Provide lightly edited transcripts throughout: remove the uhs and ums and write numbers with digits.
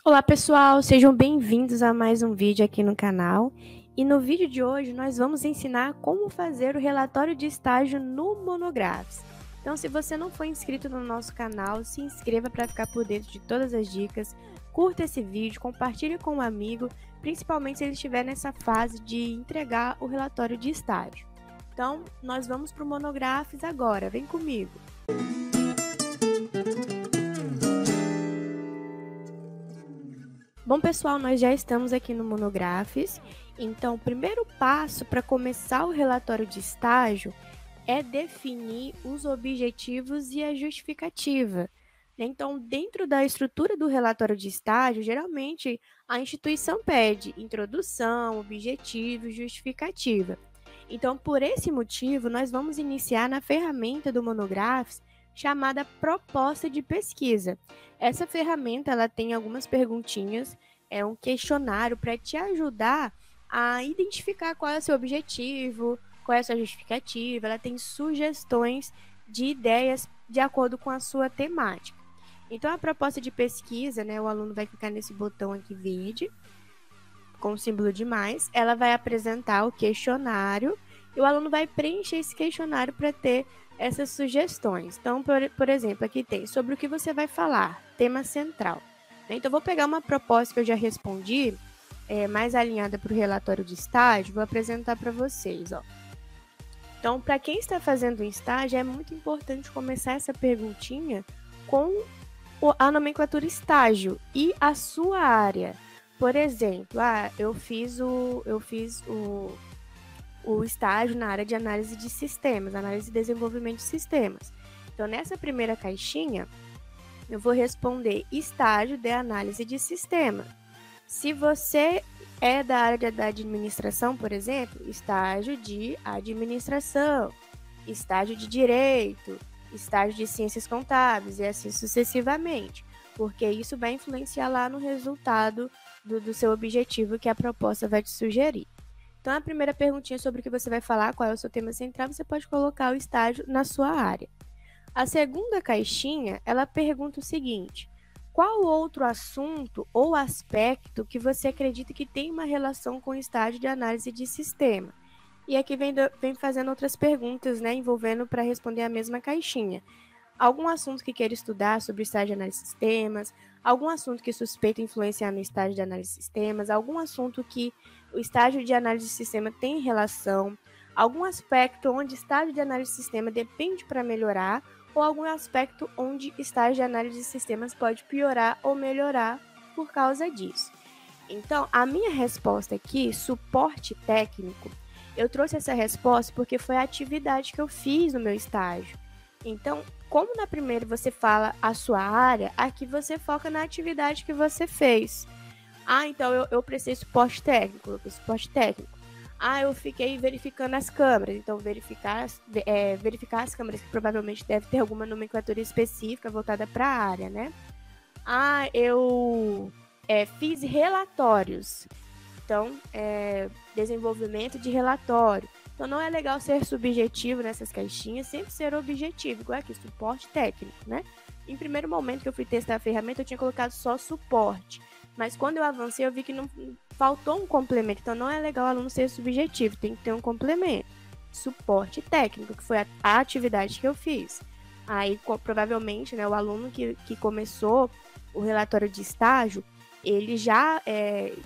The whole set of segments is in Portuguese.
Olá pessoal, sejam bem-vindos a mais um vídeo aqui no canal. E no vídeo de hoje nós vamos ensinar como fazer o relatório de estágio no Monographs. Então, se você não for inscrito no nosso canal, se inscreva para ficar por dentro de todas as dicas. Curta esse vídeo, compartilhe com um amigo, principalmente se ele estiver nessa fase de entregar o relatório de estágio. Então, nós vamos para o Monographs agora, vem comigo. Bom, pessoal, nós já estamos aqui no Monographs. Então, o primeiro passo para começar o relatório de estágio é definir os objetivos e a justificativa. Então, dentro da estrutura do relatório de estágio, geralmente a instituição pede introdução, objetivo e justificativa. Então, por esse motivo, nós vamos iniciar na ferramenta do Monographs chamada proposta de pesquisa. Essa ferramenta ela tem algumas perguntinhas, é um questionário para te ajudar a identificar qual é o seu objetivo, qual é a sua justificativa, ela tem sugestões de ideias de acordo com a sua temática. Então, a proposta de pesquisa, né, o aluno vai clicar nesse botão aqui verde, com o símbolo de mais, ela vai apresentar o questionário e o aluno vai preencher esse questionário para ter essas sugestões. Então, por exemplo, aqui tem sobre o que você vai falar, tema central. Então, vou pegar uma proposta que eu já respondi, mais alinhada para o relatório de estágio, vou apresentar para vocês. Ó. Então, para quem está fazendo um estágio, é muito importante começar essa perguntinha com a nomenclatura estágio e a sua área. Por exemplo, eu fiz o estágio na área de análise de sistemas, análise e desenvolvimento de sistemas. Então, nessa primeira caixinha, eu vou responder estágio de análise de sistema. Se você é da área da administração, por exemplo, estágio de administração, estágio de direito, estágio de ciências contábeis e assim sucessivamente, porque isso vai influenciar lá no resultado do seu objetivo que a proposta vai te sugerir. Então, a primeira perguntinha sobre o que você vai falar, qual é o seu tema central, você pode colocar o estágio na sua área. A segunda caixinha, ela pergunta o seguinte: qual outro assunto ou aspecto que você acredita que tem uma relação com o estágio de análise de sistema? E aqui vem fazendo outras perguntas, né, envolvendo para responder a mesma caixinha. Algum assunto que queira estudar sobre o estágio de análise de sistemas, algum assunto que suspeita influenciar no estágio de análise de sistemas, algum assunto que o estágio de análise de sistema tem relação, algum aspecto onde estágio de análise de sistema depende para melhorar, ou algum aspecto onde estágio de análise de sistemas pode piorar ou melhorar por causa disso. Então, a minha resposta aqui, suporte técnico, eu trouxe essa resposta porque foi a atividade que eu fiz no meu estágio. Então, como na primeira você fala a sua área, aqui você foca na atividade que você fez. Então eu prestei suporte técnico, eu fiquei verificando as câmeras. Então, verificar as câmeras, que provavelmente deve ter alguma nomenclatura específica voltada para a área, né? Eu fiz relatórios. Então, desenvolvimento de relatório. Então, não é legal ser subjetivo nessas caixinhas, sempre ser objetivo, igual aqui, suporte técnico, né? Em primeiro momento que eu fui testar a ferramenta, eu tinha colocado só suporte. Mas quando eu avancei, eu vi que não faltou um complemento. Então, não é legal o aluno ser subjetivo, tem que ter um complemento. Suporte técnico, que foi a atividade que eu fiz. Aí, provavelmente, né, o aluno que começou o relatório de estágio, ele já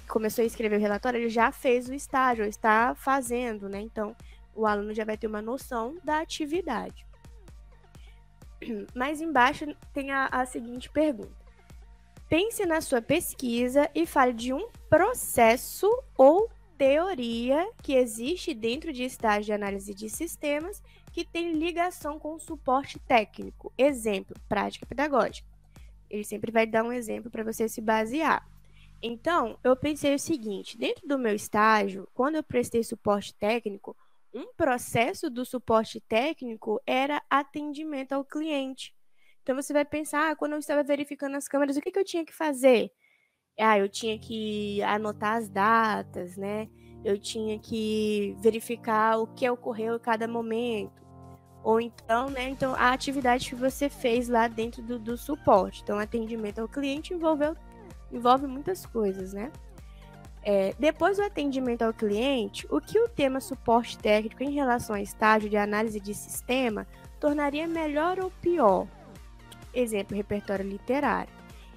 começou a escrever o relatório, ele já fez o estágio, está fazendo, né? Então, o aluno já vai ter uma noção da atividade. Mais embaixo tem a seguinte pergunta. Pense na sua pesquisa e fale de um processo ou teoria que existe dentro de estágio de análise de sistemas que tem ligação com o suporte técnico. Exemplo, prática pedagógica. Ele sempre vai dar um exemplo para você se basear. Então, eu pensei o seguinte, dentro do meu estágio, quando eu prestei suporte técnico, um processo do suporte técnico era atendimento ao cliente. Então, você vai pensar, quando eu estava verificando as câmeras, o que eu tinha que fazer? Eu tinha que anotar as datas, né? Eu tinha que verificar o que ocorreu em cada momento. Ou então, né? Então, a atividade que você fez lá dentro do suporte. Então, atendimento ao cliente envolveu envolve muitas coisas, né? Depois do atendimento ao cliente, o que o tema suporte técnico em relação ao estágio de análise de sistema tornaria melhor ou pior? Exemplo, repertório literário.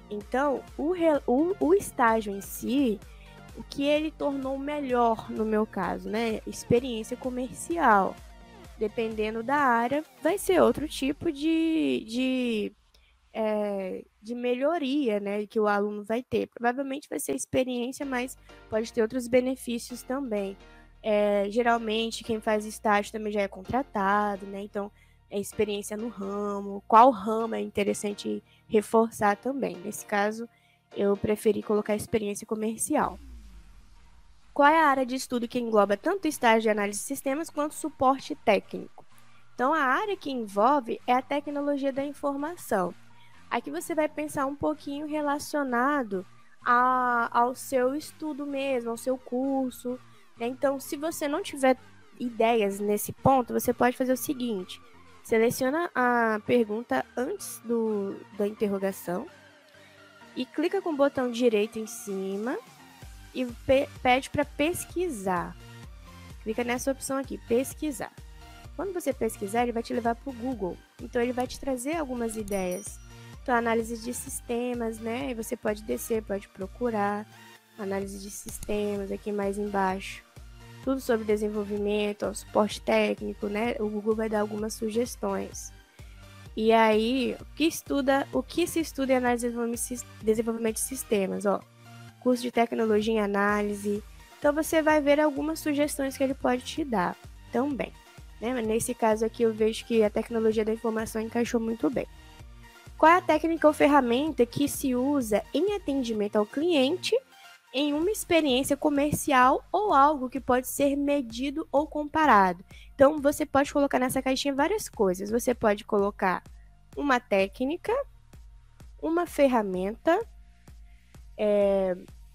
Então, o estágio em si, o que ele tornou melhor no meu caso, né? Experiência comercial. Dependendo da área, vai ser outro tipo de melhoria, né, que o aluno vai ter. Provavelmente vai ser experiência, mas pode ter outros benefícios também. Geralmente, quem faz estágio também já é contratado, né? Então, é experiência no ramo. Qual ramo é interessante reforçar também? Nesse caso, eu preferi colocar experiência comercial. Qual é a área de estudo que engloba tanto estágio de análise de sistemas quanto suporte técnico? Então, a área que envolve é a tecnologia da informação. Aqui você vai pensar um pouquinho relacionado ao seu estudo mesmo, ao seu curso, né? Então, se você não tiver ideias nesse ponto, você pode fazer o seguinte: seleciona a pergunta antes da interrogação e clica com o botão direito em cima e pede para pesquisar. Clica nessa opção aqui, pesquisar. Quando você pesquisar, ele vai te levar para o Google. Então, ele vai te trazer algumas ideias. Então, análise de sistemas, né? E você pode descer, pode procurar. Análise de sistemas, aqui mais embaixo. Tudo sobre desenvolvimento, suporte técnico, né? O Google vai dar algumas sugestões. E aí, o que se estuda em análise de desenvolvimento de sistemas? Curso de tecnologia em análise. Então, você vai ver algumas sugestões que ele pode te dar também. Né? Mas nesse caso aqui, eu vejo que a tecnologia da informação encaixou muito bem. Qual é a técnica ou ferramenta que se usa em atendimento ao cliente em uma experiência comercial ou algo que pode ser medido ou comparado? Então, você pode colocar nessa caixinha várias coisas. Você pode colocar uma técnica, uma ferramenta,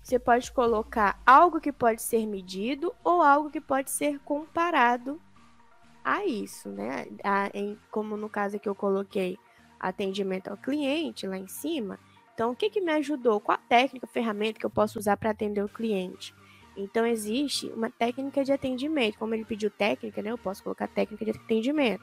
você pode colocar algo que pode ser medido ou algo que pode ser comparado a isso, né? Como no caso que eu coloquei atendimento ao cliente lá em cima. Então, o que me ajudou? Qual a técnica, ferramenta que eu posso usar para atender o cliente? Então, existe uma técnica de atendimento. Como ele pediu técnica, né? Eu posso colocar técnica de atendimento.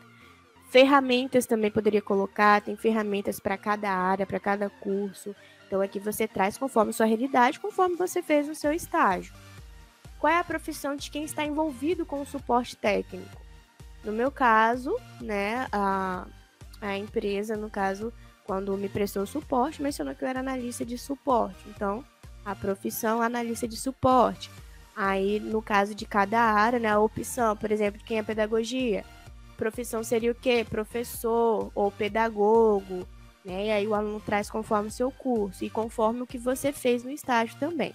Ferramentas também poderia colocar. Tem ferramentas para cada área, para cada curso. Então, aqui você traz conforme sua realidade, conforme você fez no seu estágio. Qual é a profissão de quem está envolvido com o suporte técnico? No meu caso, né, a empresa, no caso, quando me prestou suporte, mencionou que eu era analista de suporte. Então, a profissão analista de suporte. Aí, no caso de cada área, né, a opção, por exemplo, de quem é pedagogia, profissão seria o quê? Professor ou pedagogo, né? E aí o aluno traz conforme o seu curso e conforme o que você fez no estágio também.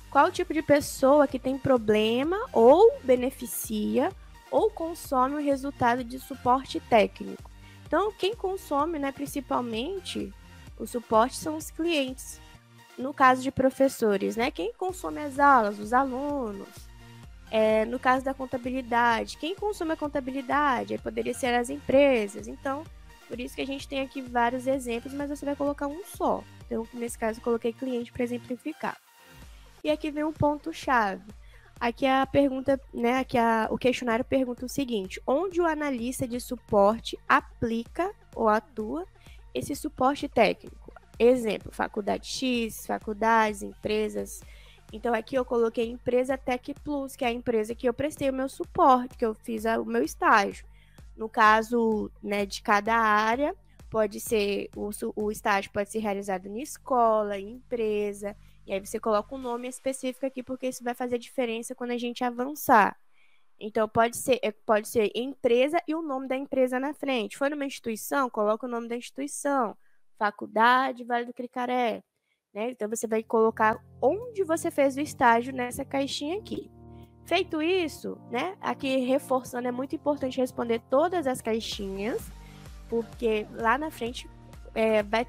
Qual o tipo de pessoa que tem problema ou beneficia ou consome o resultado de suporte técnico? Então, quem consome, né, principalmente o suporte são os clientes. No caso de professores, né, quem consome as aulas? Os alunos. No caso da contabilidade, quem consome a contabilidade? Poderia ser as empresas. Então, por isso que a gente tem aqui vários exemplos, mas você vai colocar um só. Então, nesse caso, eu coloquei cliente para exemplificar. E aqui vem um ponto-chave. Aqui a pergunta, né? Aqui o questionário pergunta o seguinte: onde o analista de suporte aplica ou atua esse suporte técnico? Exemplo, faculdade X, faculdades, empresas. Então, aqui eu coloquei empresa Tech Plus, que é a empresa que eu prestei o meu suporte, que eu fiz o meu estágio. No caso, né, de cada área, pode ser, o estágio pode ser realizado em escola, em empresa. E aí você coloca um nome específico aqui, porque isso vai fazer diferença quando a gente avançar. Então, pode ser empresa e o nome da empresa na frente. Foi numa instituição, coloca o nome da instituição. Faculdade, Vale do Cricaré. Né? Então, você vai colocar onde você fez o estágio nessa caixinha aqui. Feito isso, né? Aqui reforçando, é muito importante responder todas as caixinhas, porque lá na frente vai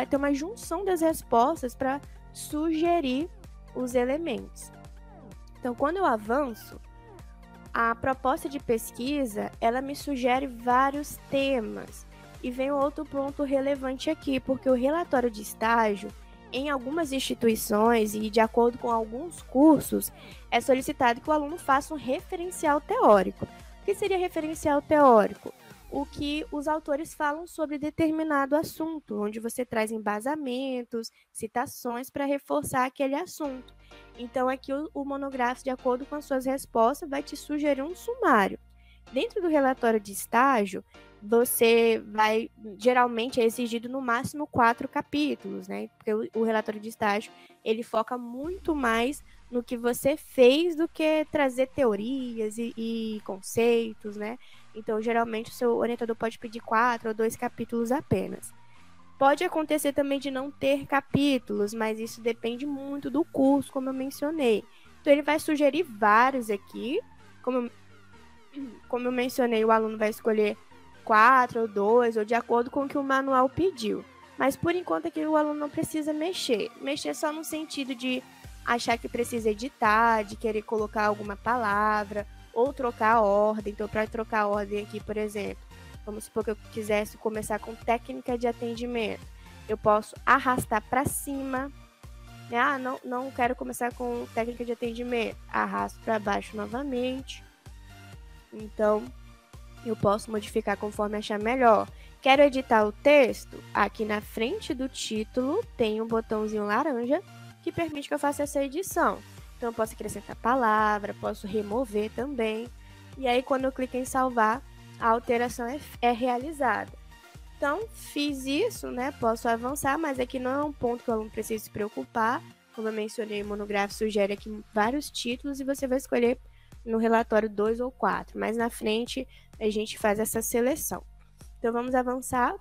ter uma junção das respostas para sugerir os elementos. Então, quando eu avanço, a proposta de pesquisa, ela me sugere vários temas. E vem outro ponto relevante aqui, porque o relatório de estágio, em algumas instituições e de acordo com alguns cursos, é solicitado que o aluno faça um referencial teórico. O que seria referencial teórico? O que os autores falam sobre determinado assunto, onde você traz embasamentos, citações para reforçar aquele assunto. Então, aqui o monográfico, de acordo com as suas respostas, vai te sugerir um sumário. Dentro do relatório de estágio, geralmente é exigido no máximo 4 capítulos, né? Porque o relatório de estágio, ele foca muito mais no que você fez do que trazer teorias e conceitos, né? Então, geralmente, o seu orientador pode pedir 4 ou 2 capítulos apenas. Pode acontecer também de não ter capítulos, mas isso depende muito do curso, como eu mencionei. Então, ele vai sugerir vários aqui. Como eu mencionei, o aluno vai escolher 4 ou 2, ou de acordo com o que o manual pediu. Mas, por enquanto, aqui o aluno não precisa mexer. Mexer só no sentido de achar que precisa editar, de querer colocar alguma palavra, ou trocar a ordem. Então, para trocar a ordem aqui, por exemplo, vamos supor que eu quisesse começar com técnica de atendimento. Eu posso arrastar para cima. Né? Ah, não quero começar com técnica de atendimento. Arrasto para baixo novamente. Então, eu posso modificar conforme achar melhor. Quero editar o texto? Aqui na frente do título tem um botãozinho laranja que permite que eu faça essa edição. Então, eu posso acrescentar palavra, posso remover também. E aí, quando eu clico em salvar, a alteração é realizada. Então, fiz isso, né? Posso avançar, mas aqui não é um ponto que o aluno precisa se preocupar. Como eu mencionei, o monográfico sugere aqui vários títulos e você vai escolher no relatório 2 ou 4, mas na frente a gente faz essa seleção. Então, vamos avançar.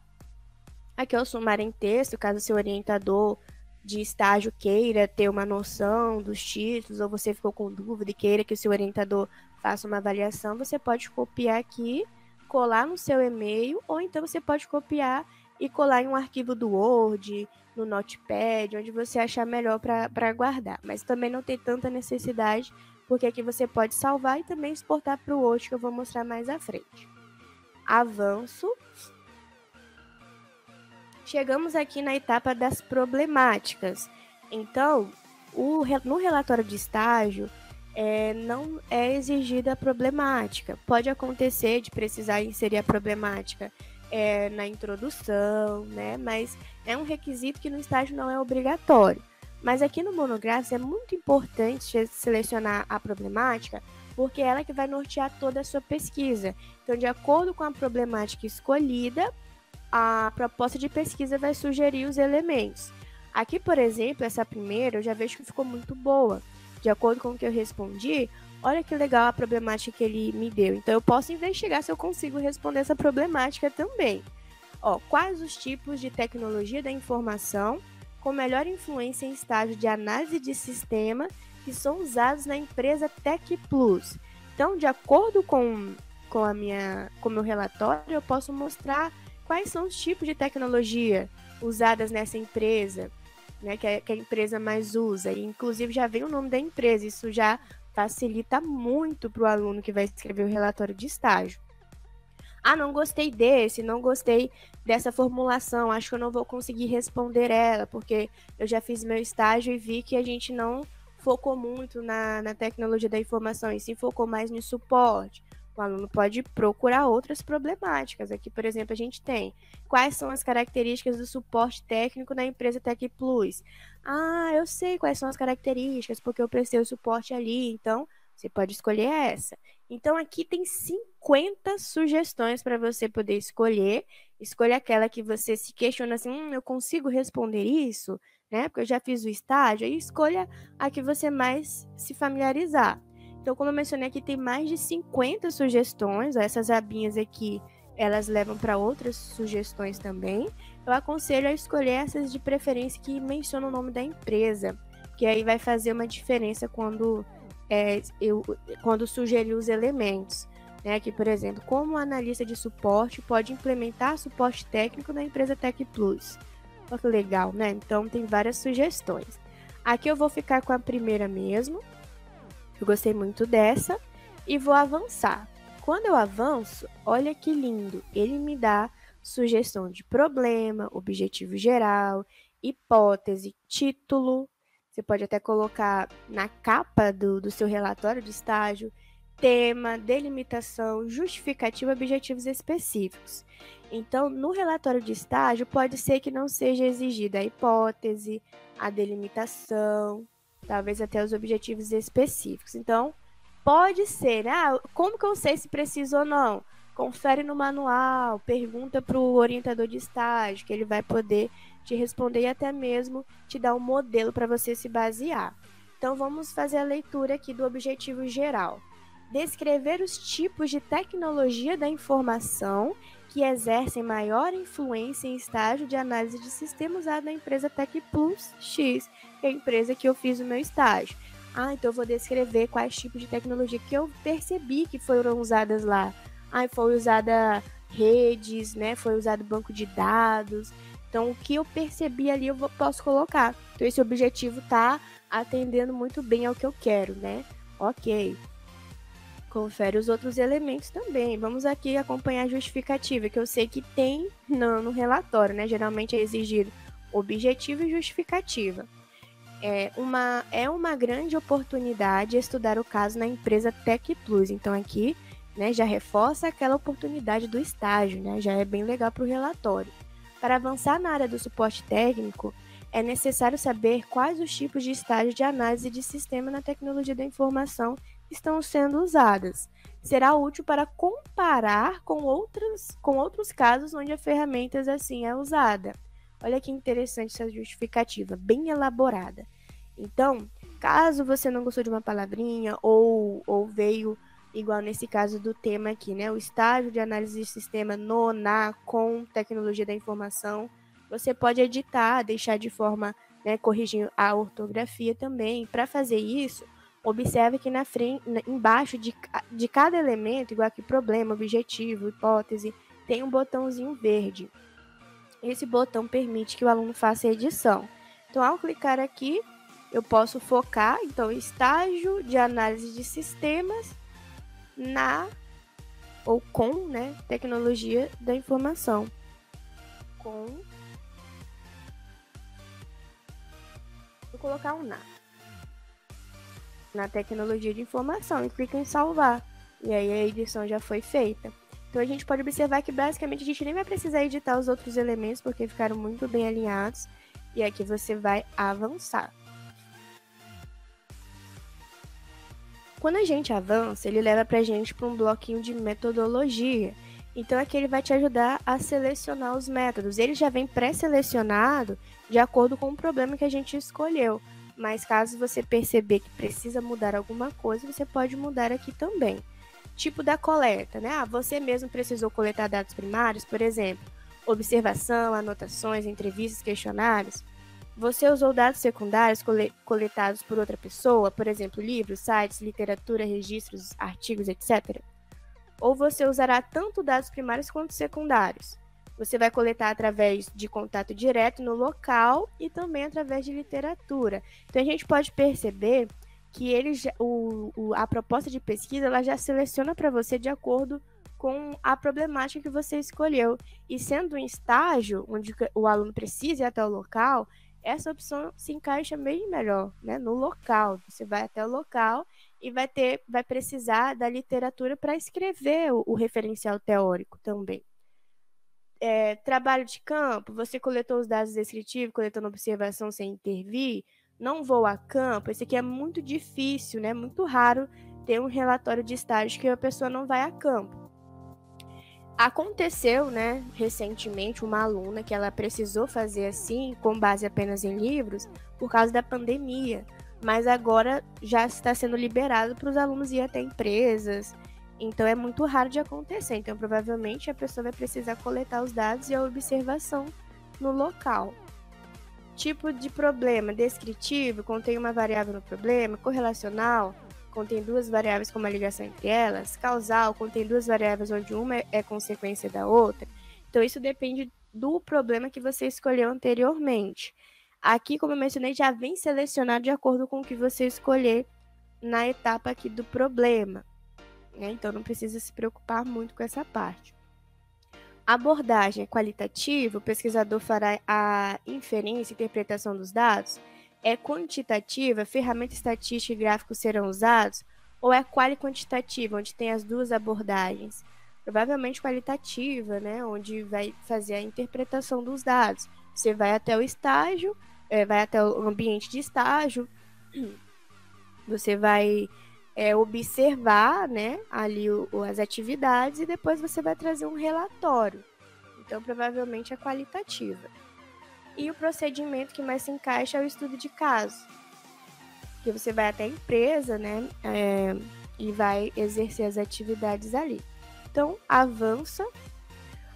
Aqui é o sumário em texto, caso seu orientador de estágio queira ter uma noção dos títulos, ou você ficou com dúvida e queira que o seu orientador faça uma avaliação, você pode copiar aqui, colar no seu e-mail, ou então você pode copiar e colar em um arquivo do Word, no Notepad, onde você achar melhor para guardar. Mas também não tem tanta necessidade, porque aqui você pode salvar e também exportar para o Word, que eu vou mostrar mais à frente. Avanço. Chegamos aqui na etapa das problemáticas. Então, no relatório de estágio, não é exigida a problemática. Pode acontecer de precisar inserir a problemática na introdução, né? Mas é um requisito que no estágio não é obrigatório. Mas aqui no monográfico é muito importante selecionar a problemática, porque é ela que vai nortear toda a sua pesquisa. Então, de acordo com a problemática escolhida, a proposta de pesquisa vai sugerir os elementos. Aqui, por exemplo, essa primeira, eu já vejo que ficou muito boa. De acordo com o que eu respondi, olha que legal a problemática que ele me deu. Então, eu posso investigar se eu consigo responder essa problemática também. Quais os tipos de tecnologia da informação com melhor influência em estágio de análise de sistema que são usados na empresa Tech Plus? Então, de acordo com o meu relatório, eu posso mostrar quais são os tipos de tecnologia usadas nessa empresa, né, que a empresa mais usa. E, inclusive, já vem o nome da empresa. Isso já facilita muito para o aluno que vai escrever o relatório de estágio. Ah, não gostei não gostei dessa formulação, acho que eu não vou conseguir responder ela, porque eu já fiz meu estágio e vi que a gente não focou muito na tecnologia da informação, e sim focou mais no suporte. O aluno pode procurar outras problemáticas. Aqui, por exemplo, a gente tem quais são as características do suporte técnico na empresa Tech Plus. Ah, eu sei quais são as características, porque eu prestei o suporte ali, então você pode escolher essa. Então, aqui tem 50 sugestões para você poder escolher. Escolha aquela que você se questiona assim, eu consigo responder isso? Né? Porque eu já fiz o estágio. E escolha a que você mais se familiarizar. Então, como eu mencionei aqui, tem mais de 50 sugestões. Essas abinhas aqui, elas levam para outras sugestões também. Eu aconselho a escolher essas de preferência que mencionam o nome da empresa, que aí vai fazer uma diferença quando sugerir os elementos. Né? Aqui, por exemplo, como o analista de suporte pode implementar suporte técnico na empresa Tech Plus. Olha que legal, né? Então, tem várias sugestões. Aqui eu vou ficar com a primeira mesmo. Eu gostei muito dessa e vou avançar. Quando eu avanço, olha que lindo, ele me dá sugestão de problema, objetivo geral, hipótese, título. Você pode até colocar na capa do seu relatório de estágio tema, delimitação, justificativa, objetivos específicos. Então, no relatório de estágio, pode ser que não seja exigida a hipótese, a delimitação, talvez até os objetivos específicos. Então, pode ser, como que eu sei se preciso ou não? Confere no manual, pergunta para o orientador de estágio, que ele vai poder te responder e até mesmo te dar um modelo para você se basear. Então, vamos fazer a leitura aqui do objetivo geral. Descrever os tipos de tecnologia da informação que exercem maior influência em estágio de análise de sistema usado na empresa TecPlus X, que é a empresa que eu fiz o meu estágio. Então eu vou descrever quais tipos de tecnologia que eu percebi que foram usadas lá. Foi usada redes, né? Foi usado banco de dados. Então, o que eu percebi ali, eu posso colocar. Então, esse objetivo está atendendo muito bem ao que eu quero, né? Ok. Confere os outros elementos também. Vamos aqui acompanhar a justificativa, que eu sei que tem no relatório, né? Geralmente é exigido objetivo e justificativa. É uma grande oportunidade estudar o caso na empresa TecPlus. Então, aqui, né, já reforça aquela oportunidade do estágio, né? Já é bem legal para o relatório. Para avançar na área do suporte técnico, é necessário saber quais os tipos de estágio de análise de sistema na tecnologia da informação estão sendo usadas. Será útil para comparar com outros casos onde a ferramenta assim é usada. Olha que interessante essa justificativa, bem elaborada. Então, caso você não gostou de uma palavrinha ou veio, igual nesse caso do tema aqui, né? O estágio de análise de sistema com tecnologia da informação, você pode editar, deixar de forma, né, corrigir a ortografia também. Para fazer isso, observe que na frente, embaixo de cada elemento, igual aqui problema, objetivo, hipótese, tem um botãozinho verde. Esse botão permite que o aluno faça a edição. Então, ao clicar aqui, eu posso focar, então, estágio de análise de sistemas com, né, tecnologia da informação. Vou colocar um na tecnologia de informação e clica em salvar. E aí a edição já foi feita. Então a gente pode observar que basicamente a gente nem vai precisar editar os outros elementos porque ficaram muito bem alinhados. E aqui você vai avançar. Quando a gente avança, ele leva pra gente para um bloquinho de metodologia. Então aqui ele vai te ajudar a selecionar os métodos. Ele já vem pré-selecionado de acordo com o problema que a gente escolheu. Mas caso você perceber que precisa mudar alguma coisa, você pode mudar aqui também. Tipo da coleta, né? Você mesmo precisou coletar dados primários, por exemplo, observação, anotações, entrevistas, questionários. Você usou dados secundários coletados por outra pessoa, por exemplo, livros, sites, literatura, registros, artigos, etc. Ou você usará tanto dados primários quanto secundários. Você vai coletar através de contato direto no local e também através de literatura. Então, a gente pode perceber que a proposta de pesquisa ela já seleciona para você de acordo com a problemática que você escolheu. E sendo um estágio onde o aluno precisa ir até o local, essa opção se encaixa bem melhor, né? No local. Você vai até o local e vai precisar da literatura para escrever o referencial teórico também. Trabalho de campo, você coletou os dados descritivos, coletando observação sem intervir, não vou a campo, esse aqui é muito difícil, né? Muito raro ter um relatório de estágio que a pessoa não vai a campo. Aconteceu, né, recentemente, uma aluna que ela precisou fazer assim, com base apenas em livros, por causa da pandemia, mas agora já está sendo liberado para os alunos ir até empresas. Então, é muito raro de acontecer. Então, provavelmente, a pessoa vai precisar coletar os dados e a observação no local. Tipo de problema descritivo, contém uma variável no problema. Correlacional, contém duas variáveis com uma ligação entre elas. Causal, contém duas variáveis onde uma é consequência da outra. Então, isso depende do problema que você escolheu anteriormente. Aqui, como eu mencionei, já vem selecionado de acordo com o que você escolher na etapa aqui do problema. Então, não precisa se preocupar muito com essa parte. abordagem é qualitativa, o pesquisador fará a inferência e interpretação dos dados? É quantitativa, ferramenta estatística e gráficos serão usados? Ou é quali-quantitativa, onde tem as duas abordagens? Provavelmente qualitativa, né, onde vai fazer a interpretação dos dados. Você vai até o estágio, vai até o ambiente de estágio, você vai observar, né, ali as atividades e depois você vai trazer um relatório. Então, provavelmente é qualitativa. E o procedimento que mais se encaixa é o estudo de caso, que você vai até a empresa, né, e vai exercer as atividades ali. Então, avança.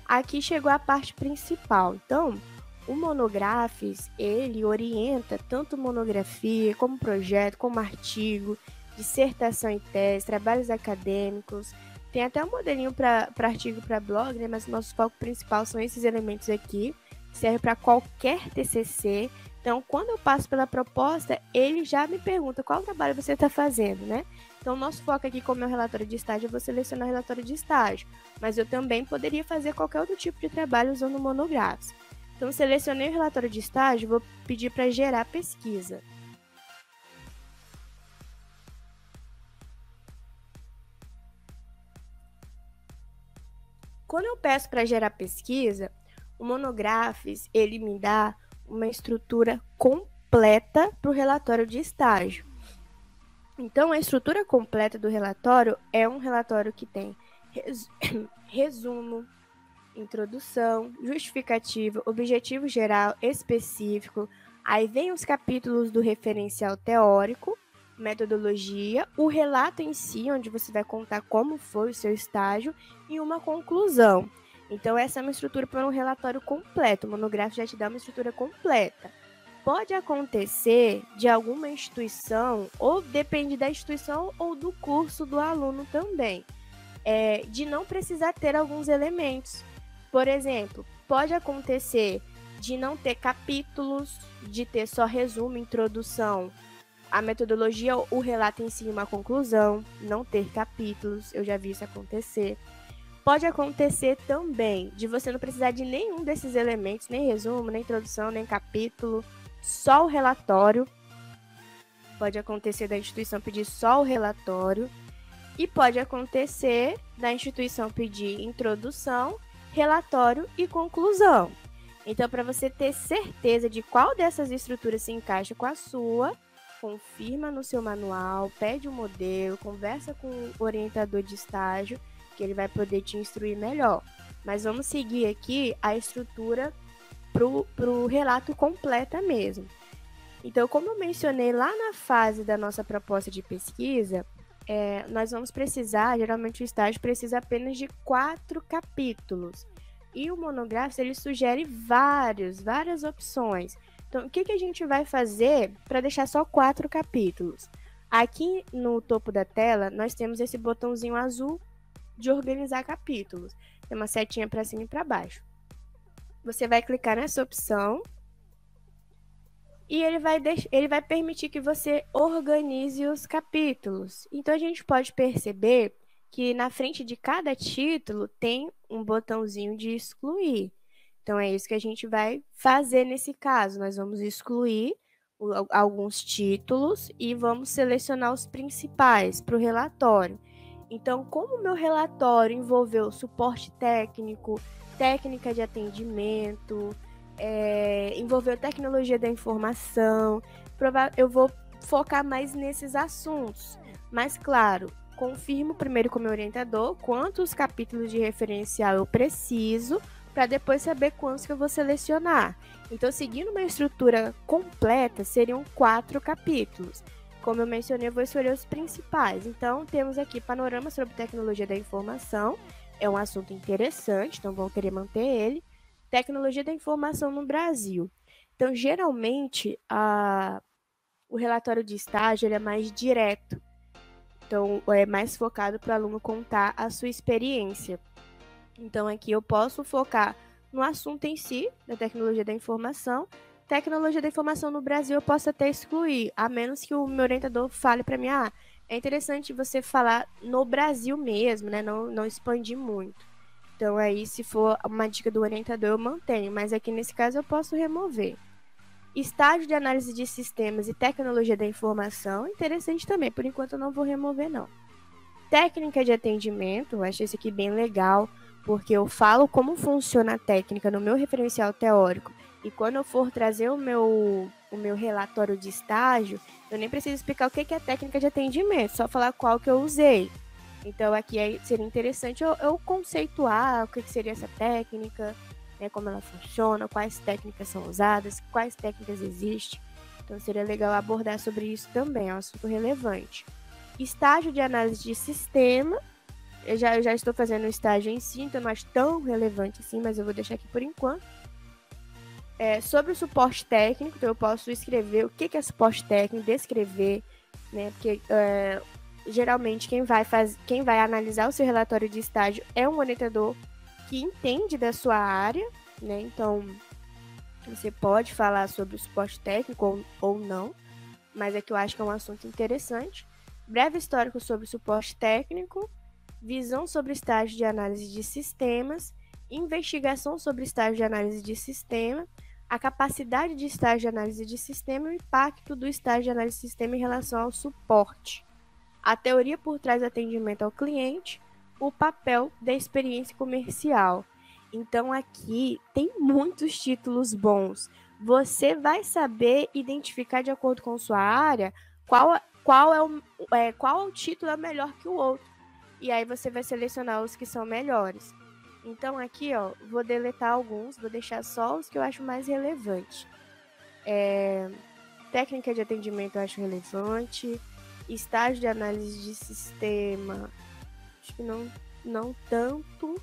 Aqui chegou a parte principal. Então, o Monografes, ele orienta tanto monografia, como projeto, como artigo, dissertação e tese, trabalhos acadêmicos. Tem até um modelinho para artigo para blog, né? Mas o nosso foco principal são esses elementos aqui. Serve para qualquer TCC. Então, quando eu passo pela proposta, ele já me pergunta qual trabalho você está fazendo, né? Então, o nosso foco aqui, como é o relatório de estágio, eu vou selecionar o relatório de estágio. Mas eu também poderia fazer qualquer outro tipo de trabalho usando o Monografes. Então, selecionei o relatório de estágio, vou pedir para gerar pesquisa. Quando eu peço para gerar pesquisa, o Monografes, ele me dá uma estrutura completa para o relatório de estágio. Então, a estrutura completa do relatório é um relatório que tem resumo, introdução, justificativa, objetivo geral, específico. Aí vem os capítulos do referencial teórico, metodologia, o relato em si, onde você vai contar como foi o seu estágio, e uma conclusão. Então, essa é uma estrutura para um relatório completo. O monográfico já te dá uma estrutura completa. Pode acontecer de alguma instituição, ou depende da instituição ou do curso do aluno também, de não precisar ter alguns elementos. Por exemplo, pode acontecer de não ter capítulos, de ter só resumo, introdução, a metodologia, o relato em si, uma conclusão, não ter capítulos, eu já vi isso acontecer. Pode acontecer também de você não precisar de nenhum desses elementos, nem resumo, nem introdução, nem capítulo, só o relatório. Pode acontecer da instituição pedir só o relatório. E pode acontecer da instituição pedir introdução, relatório e conclusão. Então, para você ter certeza de qual dessas estruturas se encaixa com a sua, confirma no seu manual, pede um modelo, conversa com o orientador de estágio, que ele vai poder te instruir melhor. Mas vamos seguir aqui a estrutura para o relato completa mesmo. Então, como eu mencionei lá na fase da nossa proposta de pesquisa, nós vamos precisar, geralmente o estágio precisa apenas de 4 capítulos. E o monográfico, ele sugere várias opções. Então, o que a gente vai fazer para deixar só 4 capítulos? Aqui no topo da tela, nós temos esse botãozinho azul de organizar capítulos. Tem uma setinha para cima e para baixo. Você vai clicar nessa opção e ele vai permitir que você organize os capítulos. Então, a gente pode perceber que na frente de cada título tem um botãozinho de excluir. Então, é isso que a gente vai fazer nesse caso. Nós vamos excluir alguns títulos e vamos selecionar os principais para o relatório. Então, como o meu relatório envolveu suporte técnico, técnica de atendimento, envolveu tecnologia da informação, eu vou focar mais nesses assuntos. Mas, claro, confirmo primeiro com o meu orientador quantos capítulos de referencial eu preciso, para depois saber quantos que eu vou selecionar. Então, seguindo uma estrutura completa, seriam 4 capítulos. Como eu mencionei, eu vou escolher os principais. Então, temos aqui panorama sobre tecnologia da informação. É um assunto interessante, então vão querer manter ele. Tecnologia da informação no Brasil. Então, geralmente, o relatório de estágio ele é mais direto. Então, é mais focado para o aluno contar a sua experiência. Então, aqui eu posso focar no assunto em si, da tecnologia da informação. Tecnologia da informação no Brasil eu posso até excluir, a menos que o meu orientador fale para mim, é interessante você falar no Brasil mesmo, né? Não expandir muito. Então aí, se for uma dica do orientador, eu mantenho, mas aqui nesse caso eu posso remover. Estágio de análise de sistemas e tecnologia da informação, interessante também, por enquanto eu não vou remover não. Técnica de atendimento, eu acho esse aqui bem legal, porque eu falo como funciona a técnica no meu referencial teórico, e quando eu for trazer o meu relatório de estágio, eu nem preciso explicar o que é técnica de atendimento, só falar qual que eu usei. Então aqui seria interessante eu conceituar o que seria essa técnica, né, como ela funciona, quais técnicas são usadas, quais técnicas existem. Então seria legal abordar sobre isso também, é um assunto relevante. Estágio de análise de sistema, eu já estou fazendo o estágio em si, então não acho tão relevante assim, mas eu vou deixar aqui por enquanto. Sobre o suporte técnico, então eu posso escrever o que é suporte técnico, descrever, né, porque geralmente quem vai analisar o seu relatório de estágio é um orientador que entende da sua área, né? Então você pode falar sobre o suporte técnico ou não, mas é que eu acho que é um assunto interessante. Breve histórico sobre o suporte técnico, visão sobre estágio de análise de sistemas, investigação sobre estágio de análise de sistema, a capacidade de estágio de análise de sistema e o impacto do estágio de análise de sistema em relação ao suporte, a teoria por trás do atendimento ao cliente, o papel da experiência comercial. Então aqui tem muitos títulos bons. Você vai saber identificar de acordo com sua área qual título é melhor que o outro. E aí você vai selecionar os que são melhores. Então aqui, vou deletar alguns, vou deixar só os que eu acho mais relevantes. Técnica de atendimento eu acho relevante. Estágio de análise de sistema, acho que não tanto.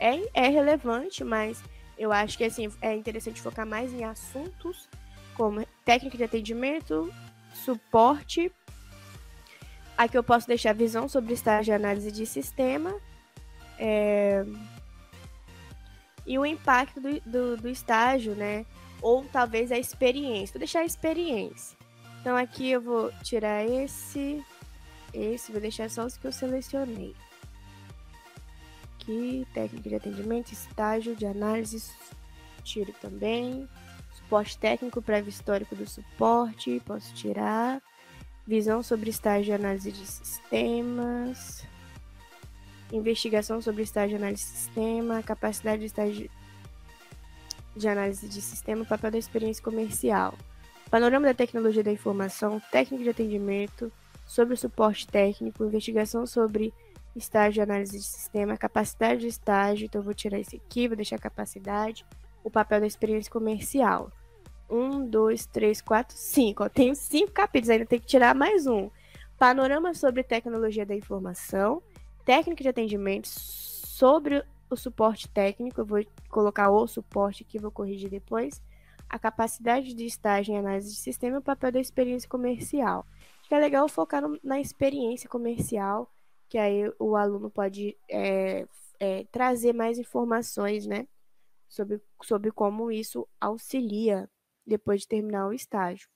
É relevante, mas eu acho que assim, é interessante focar mais em assuntos como técnica de atendimento, suporte. Aqui eu posso deixar visão sobre estágio de análise de sistema e o impacto do estágio, né? Ou talvez a experiência. Vou deixar a experiência. Então aqui eu vou tirar esse, vou deixar só os que eu selecionei. Aqui, técnica de atendimento, estágio de análise, tiro também. Suporte técnico, prévio histórico do suporte, posso tirar. Visão sobre estágio de análise de sistemas. Investigação sobre estágio de análise de sistema. Capacidade de estágio de análise de sistema, papel da experiência comercial. Panorama da tecnologia da informação, técnica de atendimento, sobre o suporte técnico, investigação sobre estágio de análise de sistema, capacidade de estágio, então eu vou tirar esse aqui, vou deixar a capacidade, o papel da experiência comercial. 1, 2, 3, 4, 5. Tenho 5 capítulos, ainda tem que tirar mais um. Panorama sobre tecnologia da informação, técnica de atendimento, sobre o suporte técnico, eu vou colocar o suporte aqui, vou corrigir depois. A capacidade de estágio em análise de sistema e o papel da experiência comercial. Acho que é legal focar na experiência comercial, que aí o aluno pode trazer mais informações, né, sobre como isso auxilia depois de terminar o estágio.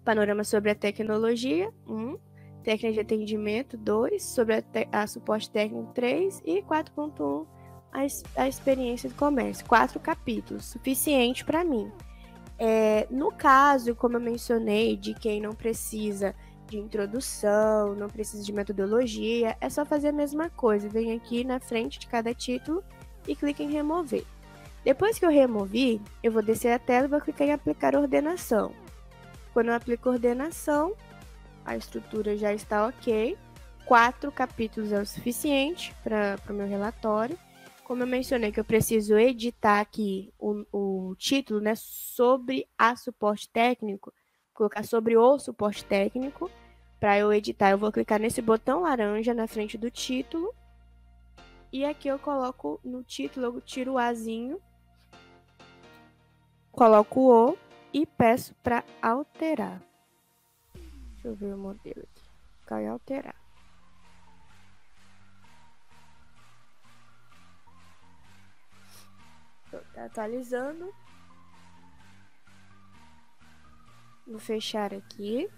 Panorama sobre a tecnologia, 1. Técnica de atendimento, 2. Sobre a suporte técnico, 3. E 4.1, a experiência do comércio. 4 capítulos, suficiente para mim. No caso, como eu mencionei, de quem não precisa de introdução, não precisa de metodologia, é só fazer a mesma coisa. Vem aqui na frente de cada título e clica em remover. Depois que eu removi, eu vou descer a tela e vou clicar em aplicar ordenação. Quando eu aplico ordenação, a estrutura já está ok. 4 capítulos é o suficiente para o meu relatório. Como eu mencionei que eu preciso editar aqui o título, né, sobre a suporte técnico, colocar sobre o suporte técnico. Para eu editar, eu vou clicar nesse botão laranja na frente do título. E aqui eu coloco no título, eu tiro o Azinho, coloco o e peço para alterar. Deixa eu ver o modelo aqui. Cai alterar. Tá atualizando. Vou fechar aqui.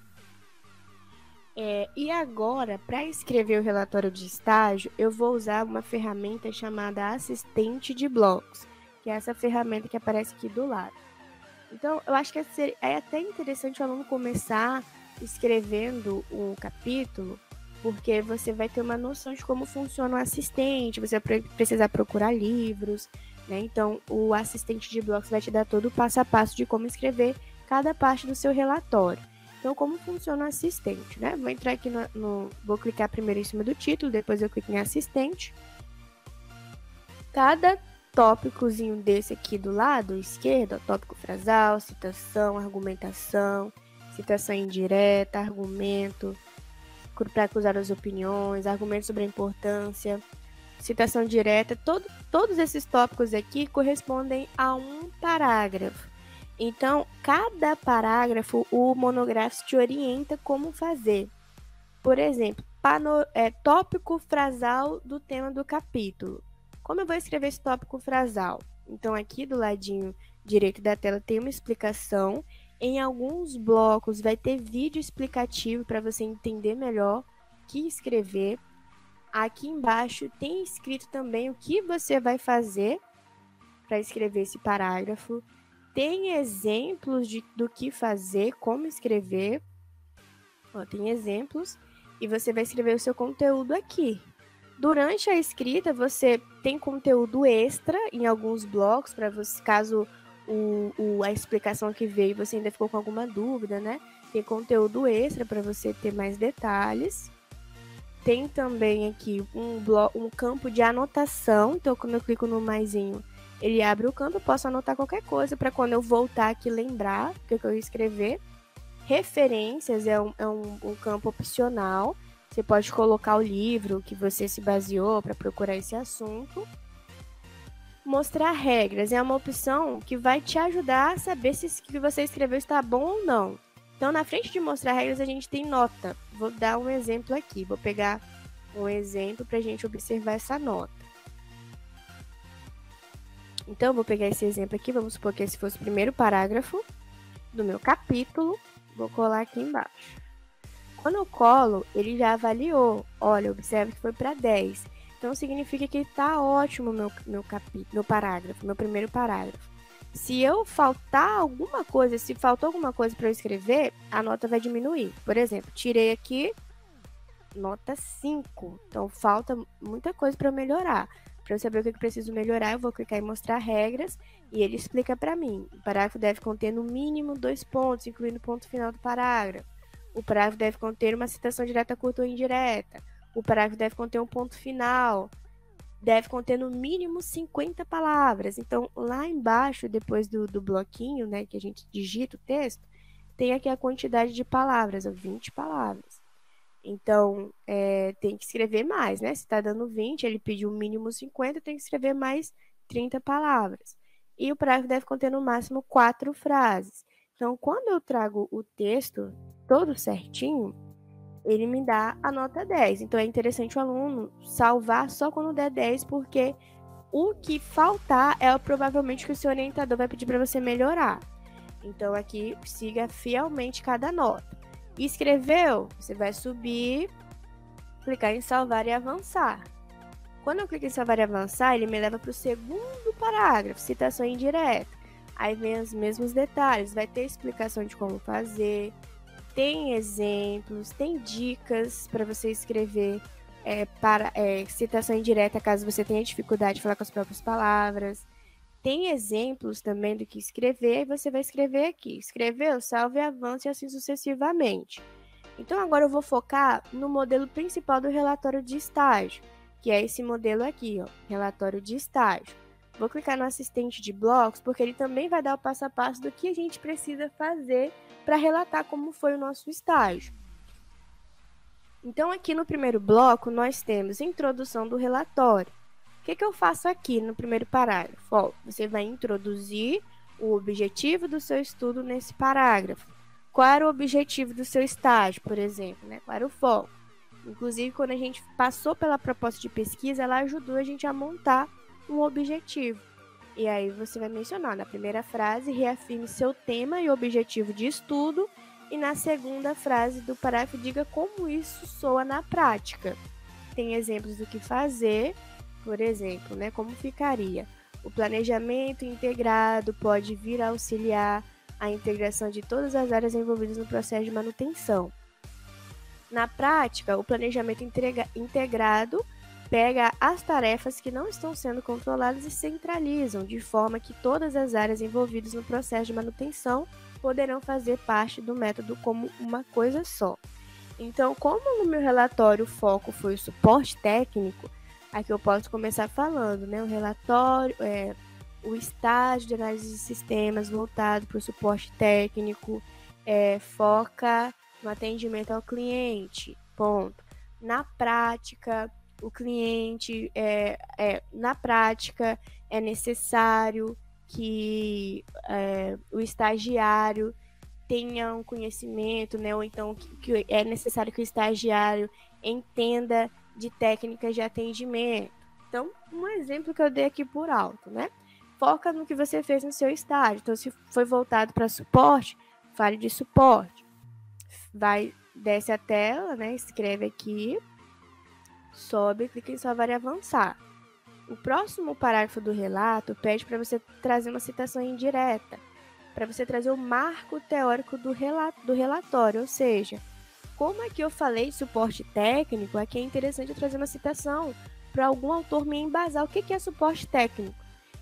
E agora, para escrever o relatório de estágio, eu vou usar uma ferramenta chamada assistente de blocos, que é essa ferramenta que aparece aqui do lado. Então, eu acho que é até interessante o aluno começar escrevendo o capítulo, porque você vai ter uma noção de como funciona o assistente, você vai precisar procurar livros, né? Então, o assistente de blocos vai te dar todo o passo a passo de como escrever cada parte do seu relatório. Então, como funciona o assistente, né? Vou entrar aqui vou clicar primeiro em cima do título, depois eu clico em assistente. Cada tópicozinho desse aqui do lado esquerdo, tópico frasal, citação, argumentação, citação indireta, argumento, para acusar as opiniões, argumento sobre a importância, citação direta, todos esses tópicos aqui correspondem a um parágrafo. Então, cada parágrafo, o monográfico te orienta como fazer. Por exemplo, tópico frasal do tema do capítulo. Como eu vou escrever esse tópico frasal? Então, aqui do ladinho direito da tela tem uma explicação. Em alguns blocos vai ter vídeo explicativo para você entender melhor o que escrever. Aqui embaixo tem escrito também o que você vai fazer para escrever esse parágrafo. Tem exemplos do que fazer, como escrever. Tem exemplos e você vai escrever o seu conteúdo aqui. Durante a escrita, você tem conteúdo extra em alguns blocos, para você, caso a explicação que veio você ainda ficou com alguma dúvida, né? Tem conteúdo extra para você ter mais detalhes. Tem também aqui um campo de anotação. Então, quando eu clico no maisinho, ele abre o campo, eu posso anotar qualquer coisa para quando eu voltar aqui lembrar o que eu ia escrever. Referências é um campo opcional. Você pode colocar o livro que você se baseou para procurar esse assunto. Mostrar regras é uma opção que vai te ajudar a saber se o que você escreveu está bom ou não. Então, na frente de mostrar regras, a gente tem nota. Vou dar um exemplo aqui. Vou pegar um exemplo para a gente observar essa nota. Então, eu vou pegar esse exemplo aqui. Vamos supor que esse fosse o primeiro parágrafo do meu capítulo. Vou colar aqui embaixo. Quando eu colo, ele já avaliou. Olha, observe que foi para 10. Então, significa que está ótimo meu parágrafo, meu primeiro parágrafo. Se eu faltar alguma coisa, se faltou alguma coisa para eu escrever, a nota vai diminuir. Por exemplo, tirei aqui nota 5. Então, falta muita coisa para eu melhorar. Para eu saber o que eu preciso melhorar, eu vou clicar em mostrar regras e ele explica para mim. O parágrafo deve conter no mínimo 2 pontos, incluindo o ponto final do parágrafo. O parágrafo deve conter uma citação direta, curta ou indireta. O parágrafo deve conter um ponto final. Deve conter no mínimo 50 palavras. Então, lá embaixo, depois do bloquinho, né, que a gente digita o texto, tem aqui a quantidade de palavras, 20 palavras. Então, tem que escrever mais, né? Se está dando 20, ele pediu o mínimo 50, tem que escrever mais 30 palavras. E o parágrafo deve conter no máximo 4 frases. Então, quando eu trago o texto todo certinho, ele me dá a nota 10. Então, é interessante o aluno salvar só quando der 10, porque o que faltar é provavelmente o que o seu orientador vai pedir para você melhorar. Então, aqui, siga fielmente cada nota. Escreveu? Você vai subir, clicar em salvar e avançar. Quando eu clico em salvar e avançar, ele me leva para o segundo parágrafo, citação indireta. Aí vem os mesmos detalhes, vai ter explicação de como fazer, tem exemplos, tem dicas para você escrever citação indireta caso você tenha dificuldade de falar com as próprias palavras. Tem exemplos também do que escrever e você vai escrever aqui. Escreveu, salve, avance e assim sucessivamente. Então, agora eu vou focar no modelo principal do relatório de estágio, que é esse modelo aqui, ó, relatório de estágio. Vou clicar no assistente de blocos, porque ele também vai dar o passo a passo do que a gente precisa fazer para relatar como foi o nosso estágio. Então, aqui no primeiro bloco, nós temos introdução do relatório. O que eu faço aqui no primeiro parágrafo? Você vai introduzir o objetivo do seu estudo nesse parágrafo. Qual era o objetivo do seu estágio, por exemplo, né? Qual era o foco? Inclusive, quando a gente passou pela proposta de pesquisa, ela ajudou a gente a montar um objetivo. E aí você vai mencionar na primeira frase, reafirme seu tema e objetivo de estudo E na segunda frase do parágrafo, diga como isso soa na prática. Tem exemplos do que fazer, por exemplo, né? Como ficaria? O planejamento integrado pode vir a auxiliar a integração de todas as áreas envolvidas no processo de manutenção. Na prática, o planejamento integrado pega as tarefas que não estão sendo controladas e centralizam, de forma que todas as áreas envolvidas no processo de manutenção poderão fazer parte do método como uma coisa só. Então, como no meu relatório o foco foi o suporte técnico, aqui eu posso começar falando, né? O relatório, o estágio de análise de sistemas voltado para o suporte técnico, foca no atendimento ao cliente, ponto. Na prática, o cliente, na prática, é necessário que o estagiário tenha um conhecimento, né? Ou então que é necessário que o estagiário entenda de técnicas de atendimento. Então, um exemplo que eu dei aqui por alto, né? Foca no que você fez no seu estágio. Então, se foi voltado para suporte, fale de suporte. Desce a tela, né? Escreve aqui, sobe, clica em salvar e avançar. O próximo parágrafo do relato pede para você trazer uma citação indireta, para você trazer o marco teórico do relatório, ou seja, como aqui eu falei de suporte técnico, aqui é interessante eu trazer uma citação para algum autor me embasar o que é suporte técnico.